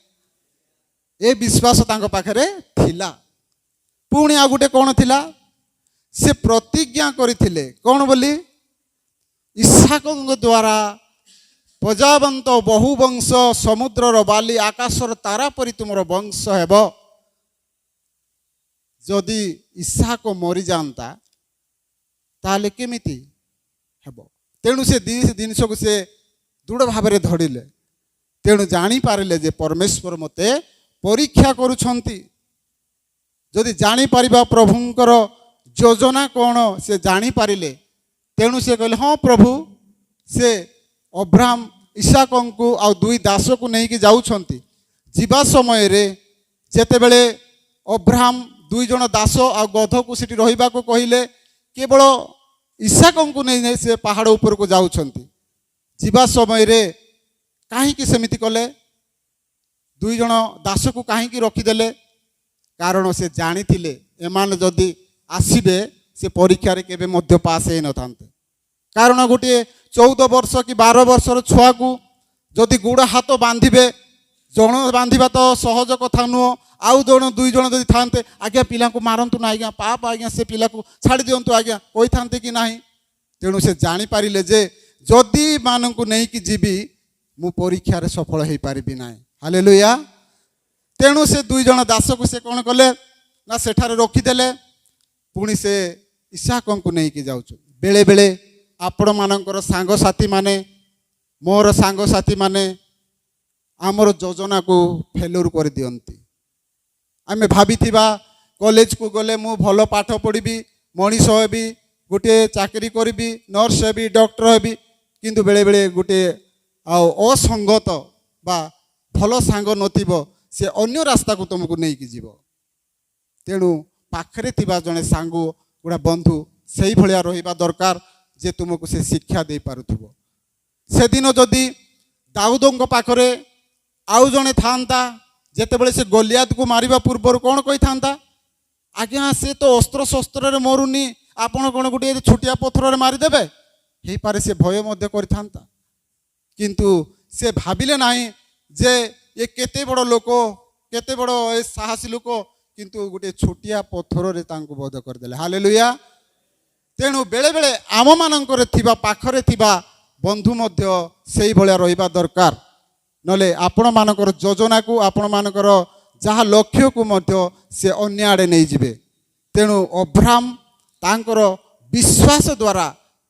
ए विश्वास तांको पाखरे थिला पुणी आ गुटे कौन थिला से प्रतिज्ञा करथिले कौन बोली इसहाक द्वारा प्रजावंत बहुवंश समुद्रर बाली आकाशर तारा परी तुमर वंश हेब जदि इसहाक मरी जाता ताले केमिति हेब तेणु से जिनिस को से दृढ़ भाव में धरिले तेणु जानी पारिले जे परमेश्वर मते परीक्षा करुछंती जदि जानी पारिबा प्रभुंकर योजना कौन से जानी पारिले तेणु से कहले हाँ प्रभु से अब्राहम इसहाक को आ दुई दास को नहीं जाउछंती जीवा समय रे जेते बेले अब्राहम दुई जन दास आ गध को सिटी रहिबा को कहिले केवल इसहाक को नहीं से पहाड़ ऊपर को जाउछंती जीवा समय रे काहे कि सेमिति कले दुई जन दास को काहे कि रखिदेले कारण से जानी थिले एमान जदि आसीबे से परीक्षा रे केबे मध्य पास हे न थांते कारण गोटे 14 वर्ष कि 12 वर्षर छुआ को जदि गुड़ हाथ बांधिबे जन बांधिबा तो सहज कथा नुह आउ जन दुई जन जदि थांते आज्ञा पिला को मारंतु ना आज्ञा पाप आज्ञा से पिला को छाड़ी दियंतु आज्ञा कहि थांते कि नाही तेणु से जानी पारिले जे जदि मानकु नहीं कि जीवी मु परीक्षा रे सफल हे पारिबि नाही हालेलुया तेणु से दुई जन दास को से कौन कले ना सेठारे रखिदेले पुणी से इसहाक को नहीं कि जाउछु बेले बेले आपण मानकर सांग साथी माने मोर सांग साथी माने आमर योजना को फेलुर कर दियंती आमे भाबिथिबा कॉलेज को गले मु भल पाठ पढ़ी मनीष हेबी गोटे चाकरी करी नर्स हेबी डॉक्टर हेबी किंतु बेले बेले गोटे असंगत बा भल सांग नथिबो से अन्य रास्ता को तुमको नहीं कि जीव तेणु पाखरे थिबा जने सांगो गुड़ा बंधु सही भलिया रहिबा दरकार जे तुमको से शिक्षा दे पारुथबो से दिन जदि दाऊदों पाखरे आउ जने थांता जेते बेले से गोलियात को मारिबा पूर्व कौन कही थांता आज्ञा से तो अस्त्र शस्त्र रे मरुनी आपण कौन गोटे छुटिया पथर रे मारिदेबे हे पारे से भय मध्य करि थांता किंतु से भाबिले नाही जे ये केते बड़ लोक केते बड़ ए साहसी लोक किंतु गोटे छोटिया पथर रे तांको बोध करदेले हालेलुया तेणु बेले बेले आम मानकर थिबा पाखरे थिबा बंधु मध्य सेही भलिया रहिबा दरकार नले आपण मानकर योजना को आपण मानकर जहाँ लक्ष्य को मध्य से अन्य आड़े नहीं जिबे तेणु अब्राहम तांकर विश्वास द्वारा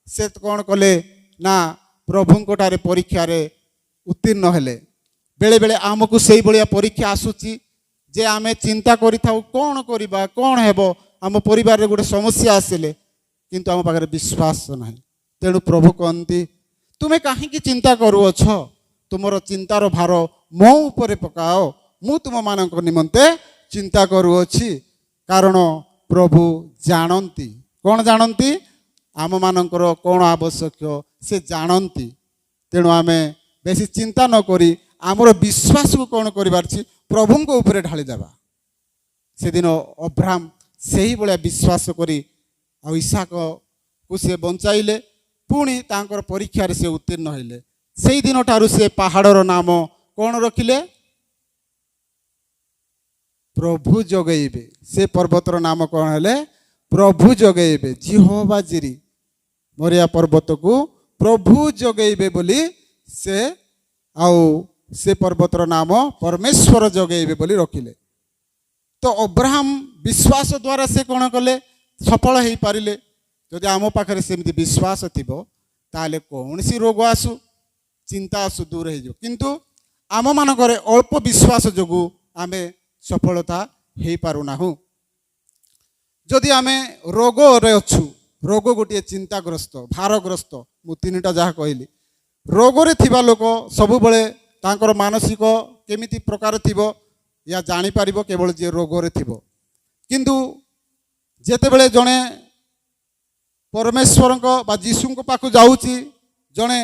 से कौन कले ना प्रभुंकटारे परीक्षा रे उत्तीर्ण हेले बेले बेले आमको से भाया परीक्षा आसूची जे आमे चिंता करि थाउ कौन करिबा कौन हेबो आम परिवार रे गोटे समस्या आसिले किंतु आम पाखरे विश्वास नाही तेणु प्रभु कहती तुमे काहे चिंता करूअछ तुमर चिंतार भार मो उपरे पकाओ मु तुम मानक निमंते चिंता करूअछि कारण ପ୍ରଭୁ ଜାଣନ୍ତି। କ'ଣ ଜାଣନ୍ତି? ଆମମାନଙ୍କର କ'ଣ ଆବଶ୍ୟକ ସେ ଜାଣନ୍ତି। ତେଣୁ ଆମେ ବେଶୀ ଚିନ୍ତା ନ କରି ଆମର ବିଶ୍ୱାସକୁ କ'ଣ କରିବାର ଅଛି? ପ୍ରଭୁଙ୍କ ଉପରେ ଢାଳିଦେବା। ସେଦିନ ଅବ୍ରାହମ ସେହିଭଳିଆ ବିଶ୍ୱାସ କରି ଆଉ ଇସାକକୁ ସେ ବଞ୍ଚାଇଲେ। ପୁଣି ତାଙ୍କର ପରୀକ୍ଷାରେ ସେ ଉତ୍ତୀର୍ଣ୍ଣ ହେଲେ। ସେଇଦିନ ଠାରୁ ସେ ପାହାଡ଼ର ନାମ କ'ଣ ରଖିଲେ? ପ୍ରଭୁ ଜଗେଇବେ। ସେ ପର୍ବତର ନାମ କ'ଣ ହେଲେ? ପ୍ରଭୁ ଜଗେଇବେ। ଜିହୋଭା ଜିରି, ମରିଆ ପର୍ବତକୁ ପ୍ରଭୁ ଜଗେଇବେ ବୋଲି ସେ ଆଉ ସେ ପର୍ବତର ନାମ ପରମେଶ୍ୱର ଜଗେଇବେ ବୋଲି ରଖିଲେ। ତ ଅବ୍ରାହମ ବିଶ୍ୱାସ ଦ୍ୱାରା ସେ କ'ଣ କଲେ? ସଫଳ ହେଇପାରିଲେ। ଯଦି ଆମ ପାଖରେ ସେମିତି ବିଶ୍ୱାସ ଥିବ ତାହେଲେ କୌଣସି ରୋଗ ଆସୁ, ଚିନ୍ତା ଆସୁ, ଦୂର ହେଇଯିବ। କିନ୍ତୁ ଆମମାନଙ୍କରେ ଅଳ୍ପ ବିଶ୍ୱାସ ଯୋଗୁଁ ଆମେ ସଫଳତା ହେଇପାରୁନାହୁଁ। ଯଦି ଆମେ ରୋଗରେ ଅଛୁ, ରୋଗ ଗୋଟିଏ ଚିନ୍ତାଗ୍ରସ୍ତ, ଭାରଗ୍ରସ୍ତ, ମୁଁ ତିନିଟା ଯାହା କହିଲି। ରୋଗରେ ଥିବା ଲୋକ ସବୁବେଳେ ତାଙ୍କର ମାନସିକ କେମିତି ପ୍ରକାର ଥିବ ୟା ଜାଣିପାରିବ କେବଳ ଯିଏ ରୋଗରେ ଥିବ। କିନ୍ତୁ ଯେତେବେଳେ ଜଣେ ପରମେଶ୍ୱରଙ୍କ ବା ଯୀଶୁଙ୍କ ପାଖକୁ ଯାଉଛି, ଜଣେ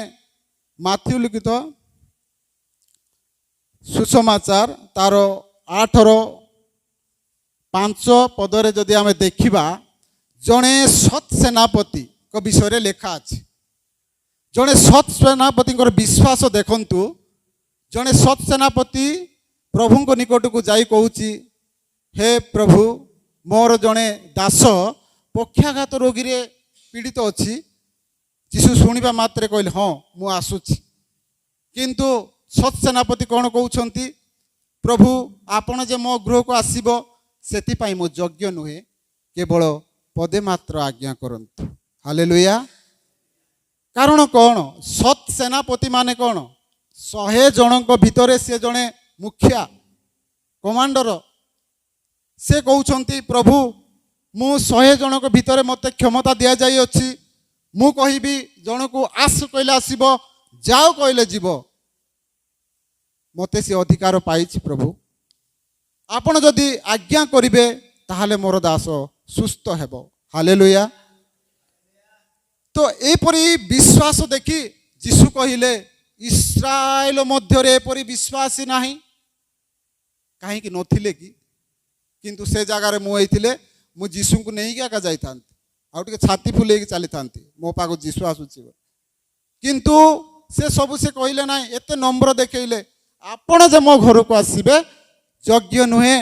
ମାଥ୍ୟୁ ଲିଖିତ ସୁସମାଚାର ତାର 8:5 ଯଦି ଆମେ ଦେଖିବା, ଜଣେ ସତ୍ ସେନାପତିଙ୍କ ବିଷୟରେ ଲେଖା ଅଛି। ଜଣେ ସତ୍ ସେନାପତିଙ୍କର ବିଶ୍ୱାସ ଦେଖନ୍ତୁ। ଜଣେ ସତ୍ ସେନାପତି ପ୍ରଭୁଙ୍କ ନିକଟକୁ ଯାଇ କହୁଛି, ହେ ପ୍ରଭୁ, ମୋର ଜଣେ ଦାସ ପକ୍ଷାଘାତ ରୋଗୀରେ ପୀଡ଼ିତ ଅଛି। ଯୀଶୁ ଶୁଣିବା ମାତ୍ରେ କହିଲେ, ହଁ ମୁଁ ଆସୁଛି। କିନ୍ତୁ ସତ୍ ସେନାପତି କ'ଣ କହୁଛନ୍ତି? ପ୍ରଭୁ, ଆପଣ ଯେ ମୋ ଗୃହକୁ ଆସିବ ସେଥିପାଇଁ ମୁଁ ଯୋଗ୍ୟ ନୁହେଁ, କେବଳ ପଦେ ମାତ୍ର ଆଜ୍ଞା କରନ୍ତୁ। ହାଲେଲୁୟା। କାରଣ କ'ଣ? ସତ୍ ସେନାପତି ମାନେ କ'ଣ? 100 ଜଣଙ୍କ ଭିତରେ ସେ ଜଣେ ମୁଖିଆ, କମାଣ୍ଡର। ସେ କହୁଛନ୍ତି, ପ୍ରଭୁ, ମୁଁ 100 ଜଣଙ୍କ ଭିତରେ ମୋତେ କ୍ଷମତା ଦିଆଯାଇଅଛି। ମୁଁ କହିବି ଜଣକୁ ଆସ କହିଲେ ଆସିବ, ଯାଅ କହିଲେ ଯିବ। ମୋତେ ସେ ଅଧିକାର ପାଇଛି ପ୍ରଭୁ। ଆପଣ ଯଦି ଆଜ୍ଞା କରିବେ ତାହେଲେ ମୋର ଦାସ ସୁସ୍ଥ ହେବ। ହାଲେଲୁୟା। ତ ଏପରି ବିଶ୍ୱାସ ଦେଖି ଯୀଶୁ କହିଲେ, ଇସ୍ରାଏଲ ମଧ୍ୟରେ ଏପରି ବିଶ୍ୱାସୀ ନାହିଁ। କାହିଁକି ନଥିଲେ କି? କିନ୍ତୁ ସେ ଜାଗାରେ ମୁଁ ହେଇଥିଲେ ମୁଁ ଯୀଶୁଙ୍କୁ ନେଇକି ଏକା ଯାଇଥାନ୍ତି, ଆଉ ଟିକେ ଛାତି ଫୁଲେଇକି ଚାଲିଥାନ୍ତି, ମୋ ପାଖକୁ ଯୀଶୁ ଆସୁଛି। କିନ୍ତୁ ସେ ସବୁ ସେ କହିଲେ ନାହିଁ। ଏତେ ନମ୍ର ଦେଖେଇଲେ, ଆପଣ ଯେ ମୋ ଘରକୁ ଆସିବେ ଯୋଗ୍ୟ ନୁହେଁ,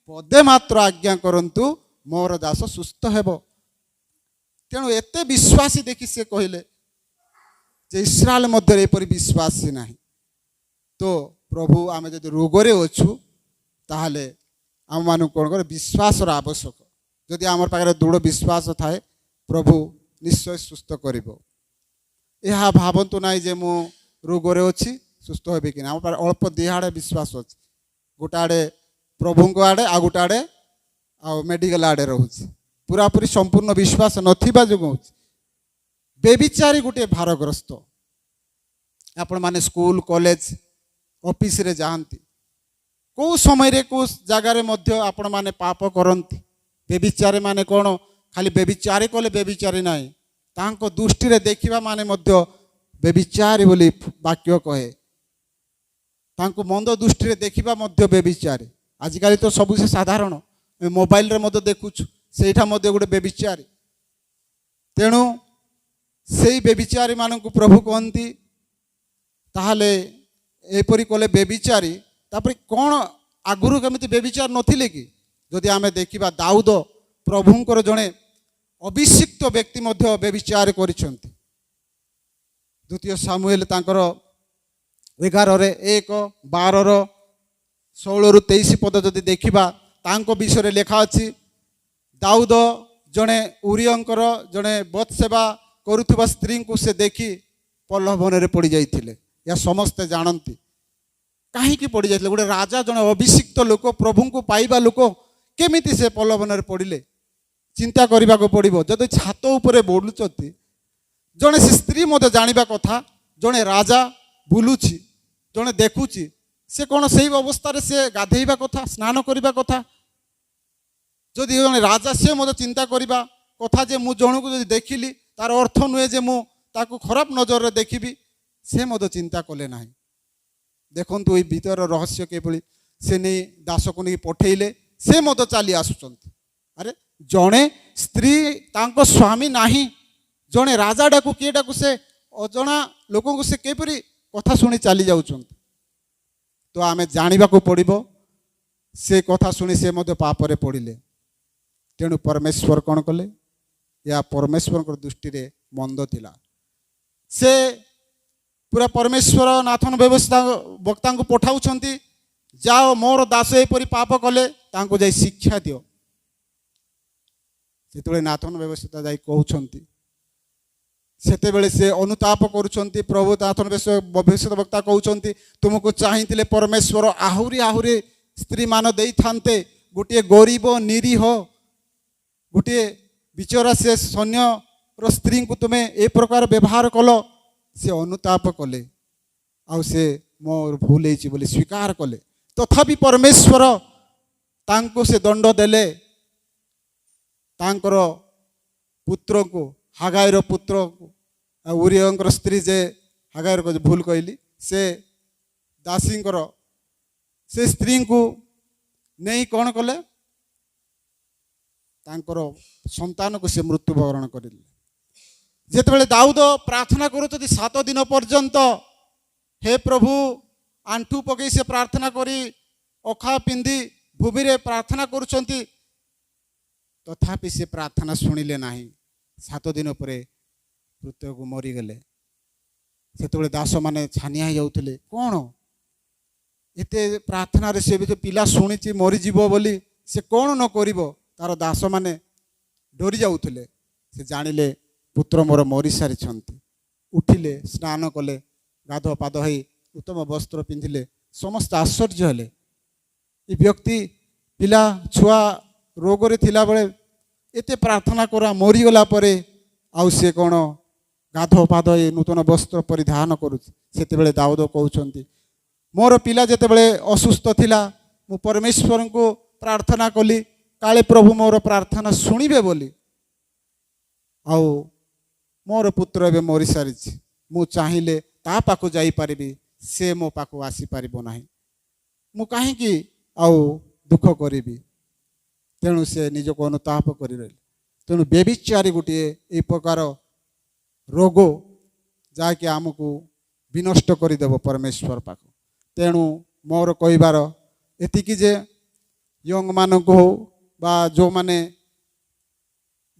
ପଦେ ମାତ୍ର ଆଜ୍ଞା କରନ୍ତୁ, ମୋର ଦାସ ସୁସ୍ଥ ହେବ। ତେଣୁ ଏତେ ବିଶ୍ୱାସୀ ଦେଖି ସେ କହିଲେ ଯେ ଇସ୍ରାଏଲ ମଧ୍ୟରେ ଏପରି ବିଶ୍ୱାସୀ ନାହିଁ। ତ ପ୍ରଭୁ, ଆମେ ଯଦି ରୋଗରେ ଅଛୁ ତାହେଲେ ଆମମାନଙ୍କୁ କ'ଣ କରେ? ବିଶ୍ୱାସର ଆବଶ୍ୟକ। ଯଦି ଆମର ପାଖରେ ଦୃଢ଼ ବିଶ୍ୱାସ ଥାଏ, ପ୍ରଭୁ ନିଶ୍ଚୟ ସୁସ୍ଥ କରିବ। ଏହା ଭାବନ୍ତୁ ନାହିଁ ଯେ ମୁଁ ରୋଗରେ ଅଛି, ସୁସ୍ଥ ହେବି କି ନା। ଆମ ପାଖରେ ଅଳ୍ପ ଦୁଇ ଆଡ଼େ ବିଶ୍ୱାସ ଅଛି। ଗୋଟେ ଆଡ଼େ ପ୍ରଭୁଙ୍କ ଆଡ଼େ, ଆଉ ଗୋଟେ ଆଡ଼େ ଆଉ ମେଡ଼ିକାଲ ଆଡ଼େ ରହୁଛି। ପୁରାପୁରି ସମ୍ପୂର୍ଣ୍ଣ ବିଶ୍ୱାସ ନଥିବା ଯୋଗୁଁ ହେଉଛି। ବେବିଚାରୀ ଗୋଟିଏ ଭାରଗ୍ରସ୍ତ। ଆପଣମାନେ ସ୍କୁଲ, କଲେଜ, ଅଫିସରେ ଯାଆନ୍ତି, କେଉଁ ସମୟରେ କେଉଁ ଜାଗାରେ ମଧ୍ୟ ଆପଣମାନେ ପାପ କରନ୍ତି। ବେବିଚାରୀ ମାନେ କ'ଣ? ଖାଲି ବେବିଚାରୀ କଲେ ବେବିଚାରୀ ନାହିଁ, ତାଙ୍କ ଦୃଷ୍ଟିରେ ଦେଖିବା ମାନେ ମଧ୍ୟ ବେବିଚାରୀ ବୋଲି ବାକ୍ୟ କହେ। ତାଙ୍କୁ ମନ୍ଦ ଦୃଷ୍ଟିରେ ଦେଖିବା ମଧ୍ୟ ବେବିଚାରୀ। ଆଜିକାଲି ତ ସବୁ ସେ ସାଧାରଣ, ମୋବାଇଲରେ ମଧ୍ୟ ଦେଖୁଛୁ, ସେଇଟା ମଧ୍ୟ ଗୋଟେ ବେବିଚାରୀ। ତେଣୁ ସେଇ ବେବିଚାରୀ ମାନଙ୍କୁ ପ୍ରଭୁ କହନ୍ତି, ତାହେଲେ ଏପରି କଲେ ବେବିଚାରୀ। ତାପରେ କ'ଣ ଆଗରୁ କେମିତି ବେବିଚାର ନଥିଲେ କି? ଯଦି ଆମେ ଦେଖିବା, ଦାଉଦ ପ୍ରଭୁଙ୍କର ଜଣେ ଅଭିଷିକ୍ତ ବ୍ୟକ୍ତି ମଧ୍ୟ ବେବିଚାର କରିଛନ୍ତି। ଦ୍ୱିତୀୟ ସାମୁଏଲ ତାଙ୍କର 11:1-12-16-23 ଯଦି ଦେଖିବା, ତାଙ୍କ ବିଷୟରେ ଲେଖା ଅଛି, ଦାଉଦ ଜଣେ ଉରିୟଙ୍କର ଜଣେ ବତ୍ସେବା କରୁଥିବା ସ୍ତ୍ରୀଙ୍କୁ ସେ ଦେଖି ପ୍ରଲୋଭନରେ ପଡ଼ିଯାଇଥିଲେ। ଏହା ସମସ୍ତେ ଜାଣନ୍ତି। କାହିଁକି ପଡ଼ିଯାଇଥିଲେ? ଗୋଟେ ରାଜା, ଜଣେ ଅଭିଷିକ୍ତ ଲୋକ, ପ୍ରଭୁଙ୍କୁ ପାଇବା ଲୋକ, କେମିତି ସେ ପ୍ରଲୋଭନରେ ପଡ଼ିଲେ? ଚିନ୍ତା କରିବାକୁ ପଡ଼ିବ। ଯଦି ଛାତ ଉପରେ ବୁଲୁଛନ୍ତି, ଜଣେ ସେ ସ୍ତ୍ରୀ ମଧ୍ୟ ଜାଣିବା କଥା, ଜଣେ ରାଜା ବୁଲୁଛି, ଜଣେ ଦେଖୁଛି, ସେ କ'ଣ ସେଇ ଅବସ୍ଥାରେ ସେ ଗାଧେଇବା କଥା, ସ୍ନାନ କରିବା କଥା? ଯଦି ଜଣେ ରାଜା ସିଏ ମଧ୍ୟ ଚିନ୍ତା କରିବା କଥା ଯେ ମୁଁ ଜଣକୁ ଯଦି ଦେଖିଲି ତାର ଅର୍ଥ ନୁହେଁ ଯେ ମୁଁ ତାକୁ ଖରାପ ନଜରରେ ଦେଖିବି, ସେ ମଧ୍ୟ ଚିନ୍ତା କଲେ ନାହିଁ। ଦେଖନ୍ତୁ ଏଇ ଭିତର ରହସ୍ୟ କିଭଳି। ସେ ନେଇ ଦାସକୁ ନେଇ ପଠେଇଲେ, ସେ ମଧ୍ୟ ଚାଲି ଆସୁଛନ୍ତି। ଆରେ ଜଣେ ସ୍ତ୍ରୀ ତାଙ୍କ ସ୍ୱାମୀ ନାହିଁ, ଜଣେ ରାଜାଟାକୁ କିଏଟାକୁ ସେ ଅଜଣା ଲୋକଙ୍କୁ ସେ କିପରି କଥା ଶୁଣି ଚାଲି ଯାଉଛନ୍ତି। ତ ଆମେ ଜାଣିବାକୁ ପଡ଼ିବ, ସେ କଥା ଶୁଣି ସେ ମଧ୍ୟ ପାପରେ ପଡ଼ିଲେ। ତେଣୁ ପରମେଶ୍ୱର କ'ଣ କଲେ? ଏହା ପରମେଶ୍ୱରଙ୍କ ଦୃଷ୍ଟିରେ ମନ୍ଦ ଥିଲା। ସେ ପୁରା ପରମେଶ୍ୱର ନାଥନ ବ୍ୟବସ୍ଥା ବକ୍ତାଙ୍କୁ ପଠାଉଛନ୍ତି, ଯାଅ ମୋର ଦାସ ଏପରି ପାପ କଲେ ତାଙ୍କୁ ଯାଇ ଶିକ୍ଷା ଦିଅ। ଯେତେବେଳେ ନାଥନ ବ୍ୟବସ୍ଥା ଯାଇ କହୁଛନ୍ତି, ସେତେବେଳେ ସେ ଅନୁତାପ କରୁଛନ୍ତି। ପ୍ରଭୁ ନାଥନ ଭବିଷ୍ୟତ ବକ୍ତା କହୁଛନ୍ତି, ତୁମକୁ ଚାହିଁଥିଲେ ପରମେଶ୍ୱର ଆହୁରି ଆହୁରି ସ୍ତ୍ରୀମାନ ଦେଇଥାନ୍ତେ, ଗୋଟିଏ ଗରିବ ନିରୀହ ଗୋଟିଏ ବିଚରା ସେ ସୈନ୍ୟର ସ୍ତ୍ରୀଙ୍କୁ ତୁମେ ଏ ପ୍ରକାର ବ୍ୟବହାର କଲ। ସେ ଅନୁତାପ କଲେ, ଆଉ ସେ ମୋର ଭୁଲ ହେଇଛି ବୋଲି ସ୍ୱୀକାର କଲେ। ତଥାପି ପରମେଶ୍ୱର ତାଙ୍କୁ ସେ ଦଣ୍ଡ ଦେଲେ। ତାଙ୍କର ପୁତ୍ରକୁ, ହାଗାଇର ପୁତ୍ରକୁ, ଆଉ ଉରିୟଙ୍କର ସ୍ତ୍ରୀ ଯେ ହାଗାଇର ଭୁଲ କହିଲି, ସେ ଦାସୀଙ୍କର ସେ ସ୍ତ୍ରୀଙ୍କୁ ନେଇ କ'ଣ କଲେ? ତାଙ୍କର ସନ୍ତାନକୁ ସେ ମୃତ୍ୟୁବରଣ କରିଲେ। ଯେତେବେଳେ ଦାଉଦ ପ୍ରାର୍ଥନା କରୁଛନ୍ତି 7 ଦିନ ପର୍ଯ୍ୟନ୍ତ, ହେ ପ୍ରଭୁ, ଆଣ୍ଠୁ ପକାଇ ସେ ପ୍ରାର୍ଥନା କରି ଅଖା ପିନ୍ଧି ଭୂମିରେ ପ୍ରାର୍ଥନା କରୁଛନ୍ତି, ତଥାପି ସେ ପ୍ରାର୍ଥନା ଶୁଣିଲେ ନାହିଁ। 7 ଦିନ ପରେ ମୃତ୍ୟୁକୁ ମରିଗଲେ। ସେତେବେଳେ ଦାସମାନେ ଛାନିଆ ହେଇଯାଉଥିଲେ, କ'ଣ ଏତେ ପ୍ରାର୍ଥନାରେ ସେ ବି ପିଲା ଶୁଣିଛି ମରିଯିବ ବୋଲି, ସେ କ'ଣ ନ କରିବ? ତାର ଦାସମାନେ ଡରି ଯାଉଥିଲେ। ସେ ଜାଣିଲେ ପୁତ୍ର ମୋର ମରିସାରିଛନ୍ତି। ଉଠିଲେ, ସ୍ନାନ କଲେ, ଗାଧୁଆ ପାଦ ହୋଇ ଉତ୍ତମ ବସ୍ତ୍ର ପିନ୍ଧିଲେ। ସମସ୍ତେ ଆଶ୍ଚର୍ଯ୍ୟ ହେଲେ, ଏ ବ୍ୟକ୍ତି ପିଲା ଛୁଆ ରୋଗରେ ଥିଲାବେଳେ ଏତେ ପ୍ରାର୍ଥନା କରା ମରିଗଲା ପରେ ଆଉ ସେ କ'ଣ ଗାଧୁଆ ପାଦ ହୋଇ ନୂତନ ବସ୍ତ୍ର ପରିଧାନ କରୁଛି। ସେତେବେଳେ ଦାଉଦ କହୁଛନ୍ତି, ମୋର ପିଲା ଯେତେବେଳେ ଅସୁସ୍ଥ ଥିଲା, ମୁଁ ପରମେଶ୍ୱରଙ୍କୁ ପ୍ରାର୍ଥନା କଲି, କାଳେ ପ୍ରଭୁ ମୋର ପ୍ରାର୍ଥନା ଶୁଣିବେ ବୋଲି, ଆଉ ମୋର ପୁତ୍ର ଏବେ ମରିସାରିଛି। ମୁଁ ଚାହିଁଲେ ତା ପାଖକୁ ଯାଇପାରିବି, ସେ ମୋ ପାଖକୁ ଆସିପାରିବ ନାହିଁ। ମୁଁ କାହିଁକି ଆଉ ଦୁଃଖ କରିବି? ତେଣୁ ସେ ନିଜକୁ ଅନୁତାପ କରି ରହିଲେ। ତେଣୁ ବ୍ୟଭିଚାରୀ ଗୋଟିଏ ଏହି ପ୍ରକାର ରୋଗ, ଯାହାକି ଆମକୁ ବିନଷ୍ଟ କରିଦେବ ପରମେଶ୍ୱର ପାଖକୁ। ତେଣୁ ମୋର କହିବାର ଏତିକି ଯେ ୟଙ୍ଗମାନଙ୍କୁ ହଉ ବା ଯେଉଁମାନେ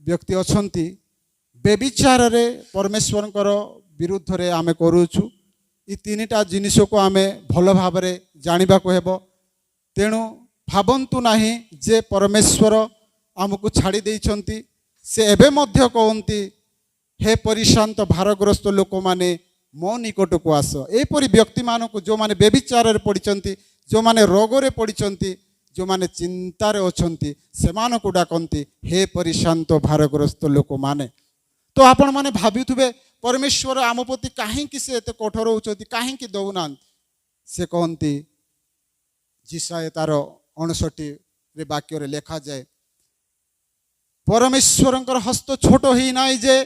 ବ୍ୟକ୍ତି ଅଛନ୍ତି, ବ୍ୟଭିଚାରରେ ପରମେଶ୍ୱରଙ୍କର ବିରୁଦ୍ଧରେ ଆମେ କରୁଛୁ। ଏ 3ଟା ଜିନିଷକୁ ଆମେ ଭଲ ଭାବରେ ଜାଣିବାକୁ ହେବ। ତେଣୁ ଭାବନ୍ତୁ ନାହିଁ ଯେ ପରମେଶ୍ୱର ଆମକୁ ଛାଡ଼ି ଦେଇଛନ୍ତି। ସେ ଏବେ ମଧ୍ୟ କହନ୍ତି, ହେ ପରିଶାନ୍ତ ଭାରଗ୍ରସ୍ତ ଲୋକମାନେ ମୋ ନିକଟକୁ ଆସ। ଏପରି ବ୍ୟକ୍ତିମାନଙ୍କୁ, ଯେଉଁମାନେ ବ୍ୟଭିଚାରରେ ପଡ଼ିଛନ୍ତି, ଯେଉଁମାନେ ରୋଗରେ ପଡ଼ିଛନ୍ତି, ଯେଉଁମାନେ ଚିନ୍ତାରେ ଅଛନ୍ତି, ସେମାନଙ୍କୁ ଡାକନ୍ତି, ହେ ପରିଶାନ୍ତ ଭାରଗ୍ରସ୍ତ ଲୋକମାନେ। ତ ଆପଣମାନେ ଭାବୁଥିବେ, ପରମେଶ୍ୱର ଆମ ପ୍ରତି କାହିଁକି ସେ ଏତେ କଠୋର ହେଉଛନ୍ତି, କାହିଁକି ଦେଉନାହାନ୍ତି? ସେ କହନ୍ତି, ଯିଶାୟା ତାର 59ରେ ବାକ୍ୟରେ ଲେଖାଯାଏ, ପରମେଶ୍ୱରଙ୍କର ହସ୍ତ ଛୋଟ ହେଇନାହିଁ ଯେ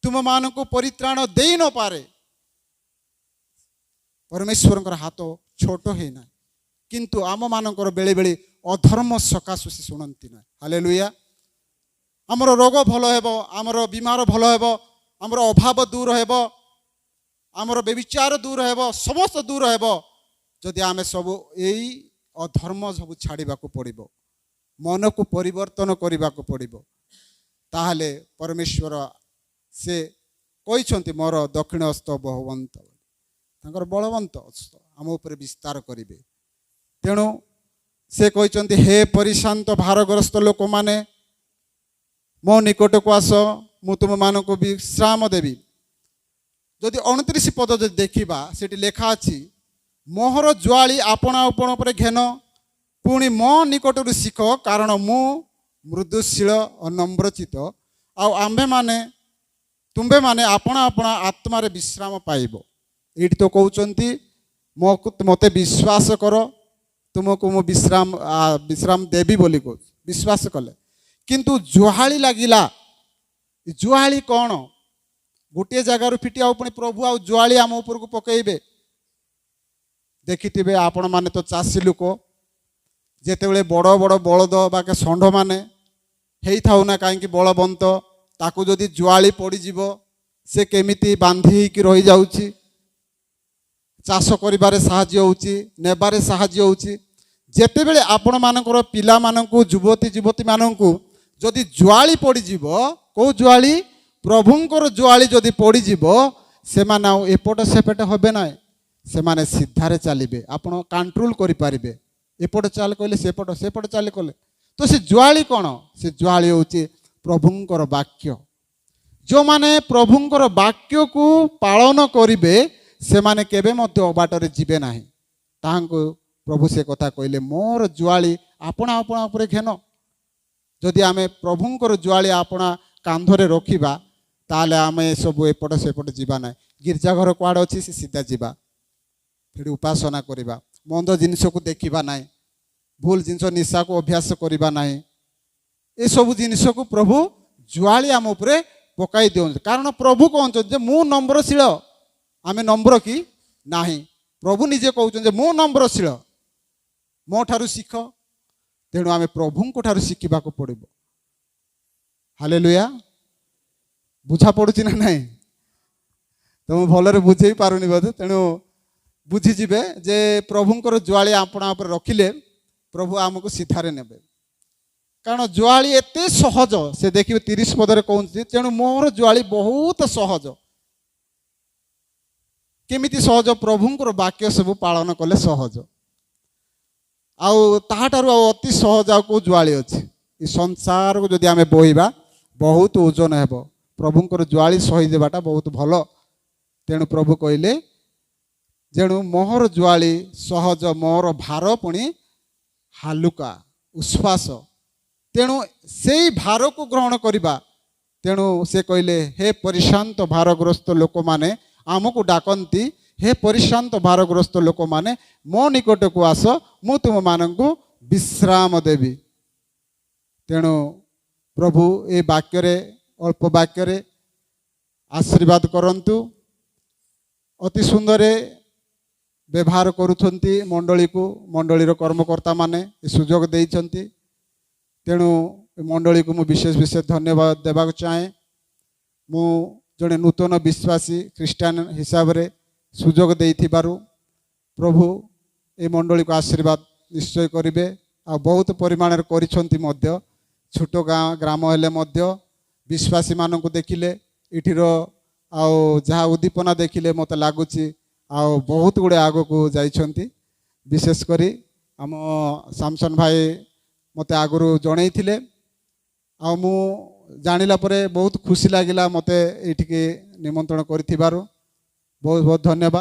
ତୁମମାନଙ୍କୁ ପରିତ୍ରାଣ ଦେଇ ନପାରେ। ପରମେଶ୍ୱରଙ୍କର ହାତ ଛୋଟ ହେଇନାହିଁ, କିନ୍ତୁ ଆମମାନଙ୍କର ବେଳେବେଳେ ଅଧର୍ମ ସକାଶୁ ସେ ଶୁଣନ୍ତି ନାହିଁ। ହାଲେଲୁୟା। ଆମର ରୋଗ ଭଲ ହେବ, ଆମର ବିମାର ଭଲ ହେବ, ଆମର ଅଭାବ ଦୂର ହେବ, ଆମର ବ୍ୟଭିଚାର ଦୂର ହେବ, ସମସ୍ତ ଦୂର ହେବ, ଯଦି ଆମେ ସବୁ ଏଇ ଅଧର୍ମ ସବୁ ଛାଡ଼ିବାକୁ ପଡ଼ିବ, ମନକୁ ପରିବର୍ତ୍ତନ କରିବାକୁ ପଡ଼ିବ। ତାହେଲେ ପରମେଶ୍ୱର ସେ କହିଛନ୍ତି, ମୋର ଦକ୍ଷିଣ ହସ୍ତ ବଳବନ୍ତ, ତାଙ୍କର ବଳବନ୍ତ ହସ୍ତ ଆମ ଉପରେ ବିସ୍ତାର କରିବେ। ତେଣୁ ସେ କହିଛନ୍ତି, ହେ ପରିଶାନ୍ତ ଭାରଗ୍ରସ୍ତ ଲୋକମାନେ ମୋ ନିକଟକୁ ଆସ, ମୁଁ ତୁମମାନଙ୍କୁ ବିଶ୍ରାମ ଦେବି। ଯଦି 29 ପଦ ଯଦି ଦେଖିବା, ସେଠି ଲେଖା ଅଛି, ମୋହର ଜ୍ୱାଳି ଆପଣା ଆପଣ ଉପରେ ଘେନ, ପୁଣି ମୋ ନିକଟରୁ ଶିଖ, କାରଣ ମୁଁ ମୃଦୁଶୀଳ ଓ ନମ୍ରଚିତ, ଆଉ ତୁମ୍ଭେମାନେ ଆପଣା ଆପଣା ଆତ୍ମାରେ ବିଶ୍ରାମ ପାଇବ। ଏଇଠି ତ କହୁଛନ୍ତି, ମୋତେ ବିଶ୍ୱାସ କର, ତୁମକୁ ମୁଁ ବିଶ୍ରାମ ଦେବି ବୋଲି କହୁଛି। विश्वास कले किंतु जुहाली लगिला जुहाली कौन गोटे जगार फिटिया पुणी प्रभु आ जुआली आम उपरको पकईबे देखिथिबे आपण माने तो चाषी लोक जेतेबेले बड़ बड़ बलद बाके षंढ माने हेई थाउ ना कहीं बलवंत ताकू जदि जुआली पड़ीजिव से केमिति बांधी होइकी रही जाउची चाष करिबारे साहाय्य होउची नेबारे साहाय्य होउची जेतेबेले आपण मानकर पिला मानकू युवती युवती मानकू जदि जुआली पड़ीजिव को जुआली प्रभुंकर जुआली जदि पड़ीजिव से माने आउ एपट सेपट होबे ना से माने सीधारे चलिए आपण कंट्रोल करि पारिबे एपट चाल कहले सेपट सेपट चाल कले तो से जुआली कौन से जुआली होउची प्रभुंकर वाक्य जो माने प्रभुंकर वाक्य को पालन करिवे से माने केबे मध्य अबाटरे जिबे नाही ताहांको प्रभु से कथा कहले मोर जुआली आपणा आपणा उपरे घेन जदि आमे प्रभुंकर जुआली आपणा कांधरे रखिबा ताले आमे सब एपट सेपट जिबा नाही गिरजाघर कुआडे अछि से सीधा जिबा फिर उपासना करिबा मंद जिनिस को देखिबा नाही भूल जिनिस निशा को अभ्यास करिबा नाही ए सब जिनिस को प्रभु जुआली आम उपरे पकाई दिउन कारण प्रभु कहउछन जे मु नम्रशील आमे नम्र की नाही प्रभु निजे कहउछन जे मु नम्रशील मो ठारू शिख तेणु आमे प्रभुंको ठारू शिखिबा को पड़िबो हालेलुया बुझा पड़ुछि ना नाही तो भलरे बुझेई पारुनी बोधे तेणु बुझीजे जे प्रभुंकर जुआली आपणा उपर रखिले प्रभु आमको सीधारे नेबे कारण जुआली एते सहज से देखिए 30 पदरे कहते तेणु मोर जुआली बहुत सहज केमिति सहज प्रभुंकर वाक्य सब पालन कले सहज आउ ताहाटारु अति सहज आउ को जुआली अछि ई संसार को जदि आमे बोहिबा बहुत ओजन हेबो प्रभुंकर जुआली सही देबाटा बहुत भलो तेणु प्रभु कहले जेणु मोहर जुआली सहज मोर भार पुणी हालुका उश्वास तेणु से भार को ग्रहण करिबा तेणु से कहले हे परिशांत भारग्रस्त लोक माने आमको डाकंती हे परिशांत भारग्रस्त लोक माने मो निकट को आस मु तुम मानंकु विश्राम देवी तेणु प्रभु ए वाक्य रे अल्प वाक्य रे आशीर्वाद करंतु अति सुंदर व्यवहार करुछंती मंडली को मंडलीर कर्मकर्ता माने सुजोग देइछंती तेणु मंडली को मु विशेष विशेष धन्यवाद देबाक चाहे मु जड़े नूतन विश्वासी ख्रीस्टान हिसाब रे सुजोग देइथिबारु प्रभु ए मंडली को आशीर्वाद निश्चय करिवे आ बहुत परिमाण रे करिछंती मध्य छोट ग्राम हेले मध्य विश्वासी मानक देखिले इठिर आ जहाँ उद्दीपना देखिले मत लगुच आ बहुत गुड़े आग को जाइछंती विशेष करी आम सामसन भाई मते आगु जणैथिले आ मु जानिला परे बहुत खुशी लागिला मते एठिके निमंत्रण करिथिबारु बहुत बहुत धन्यवाद।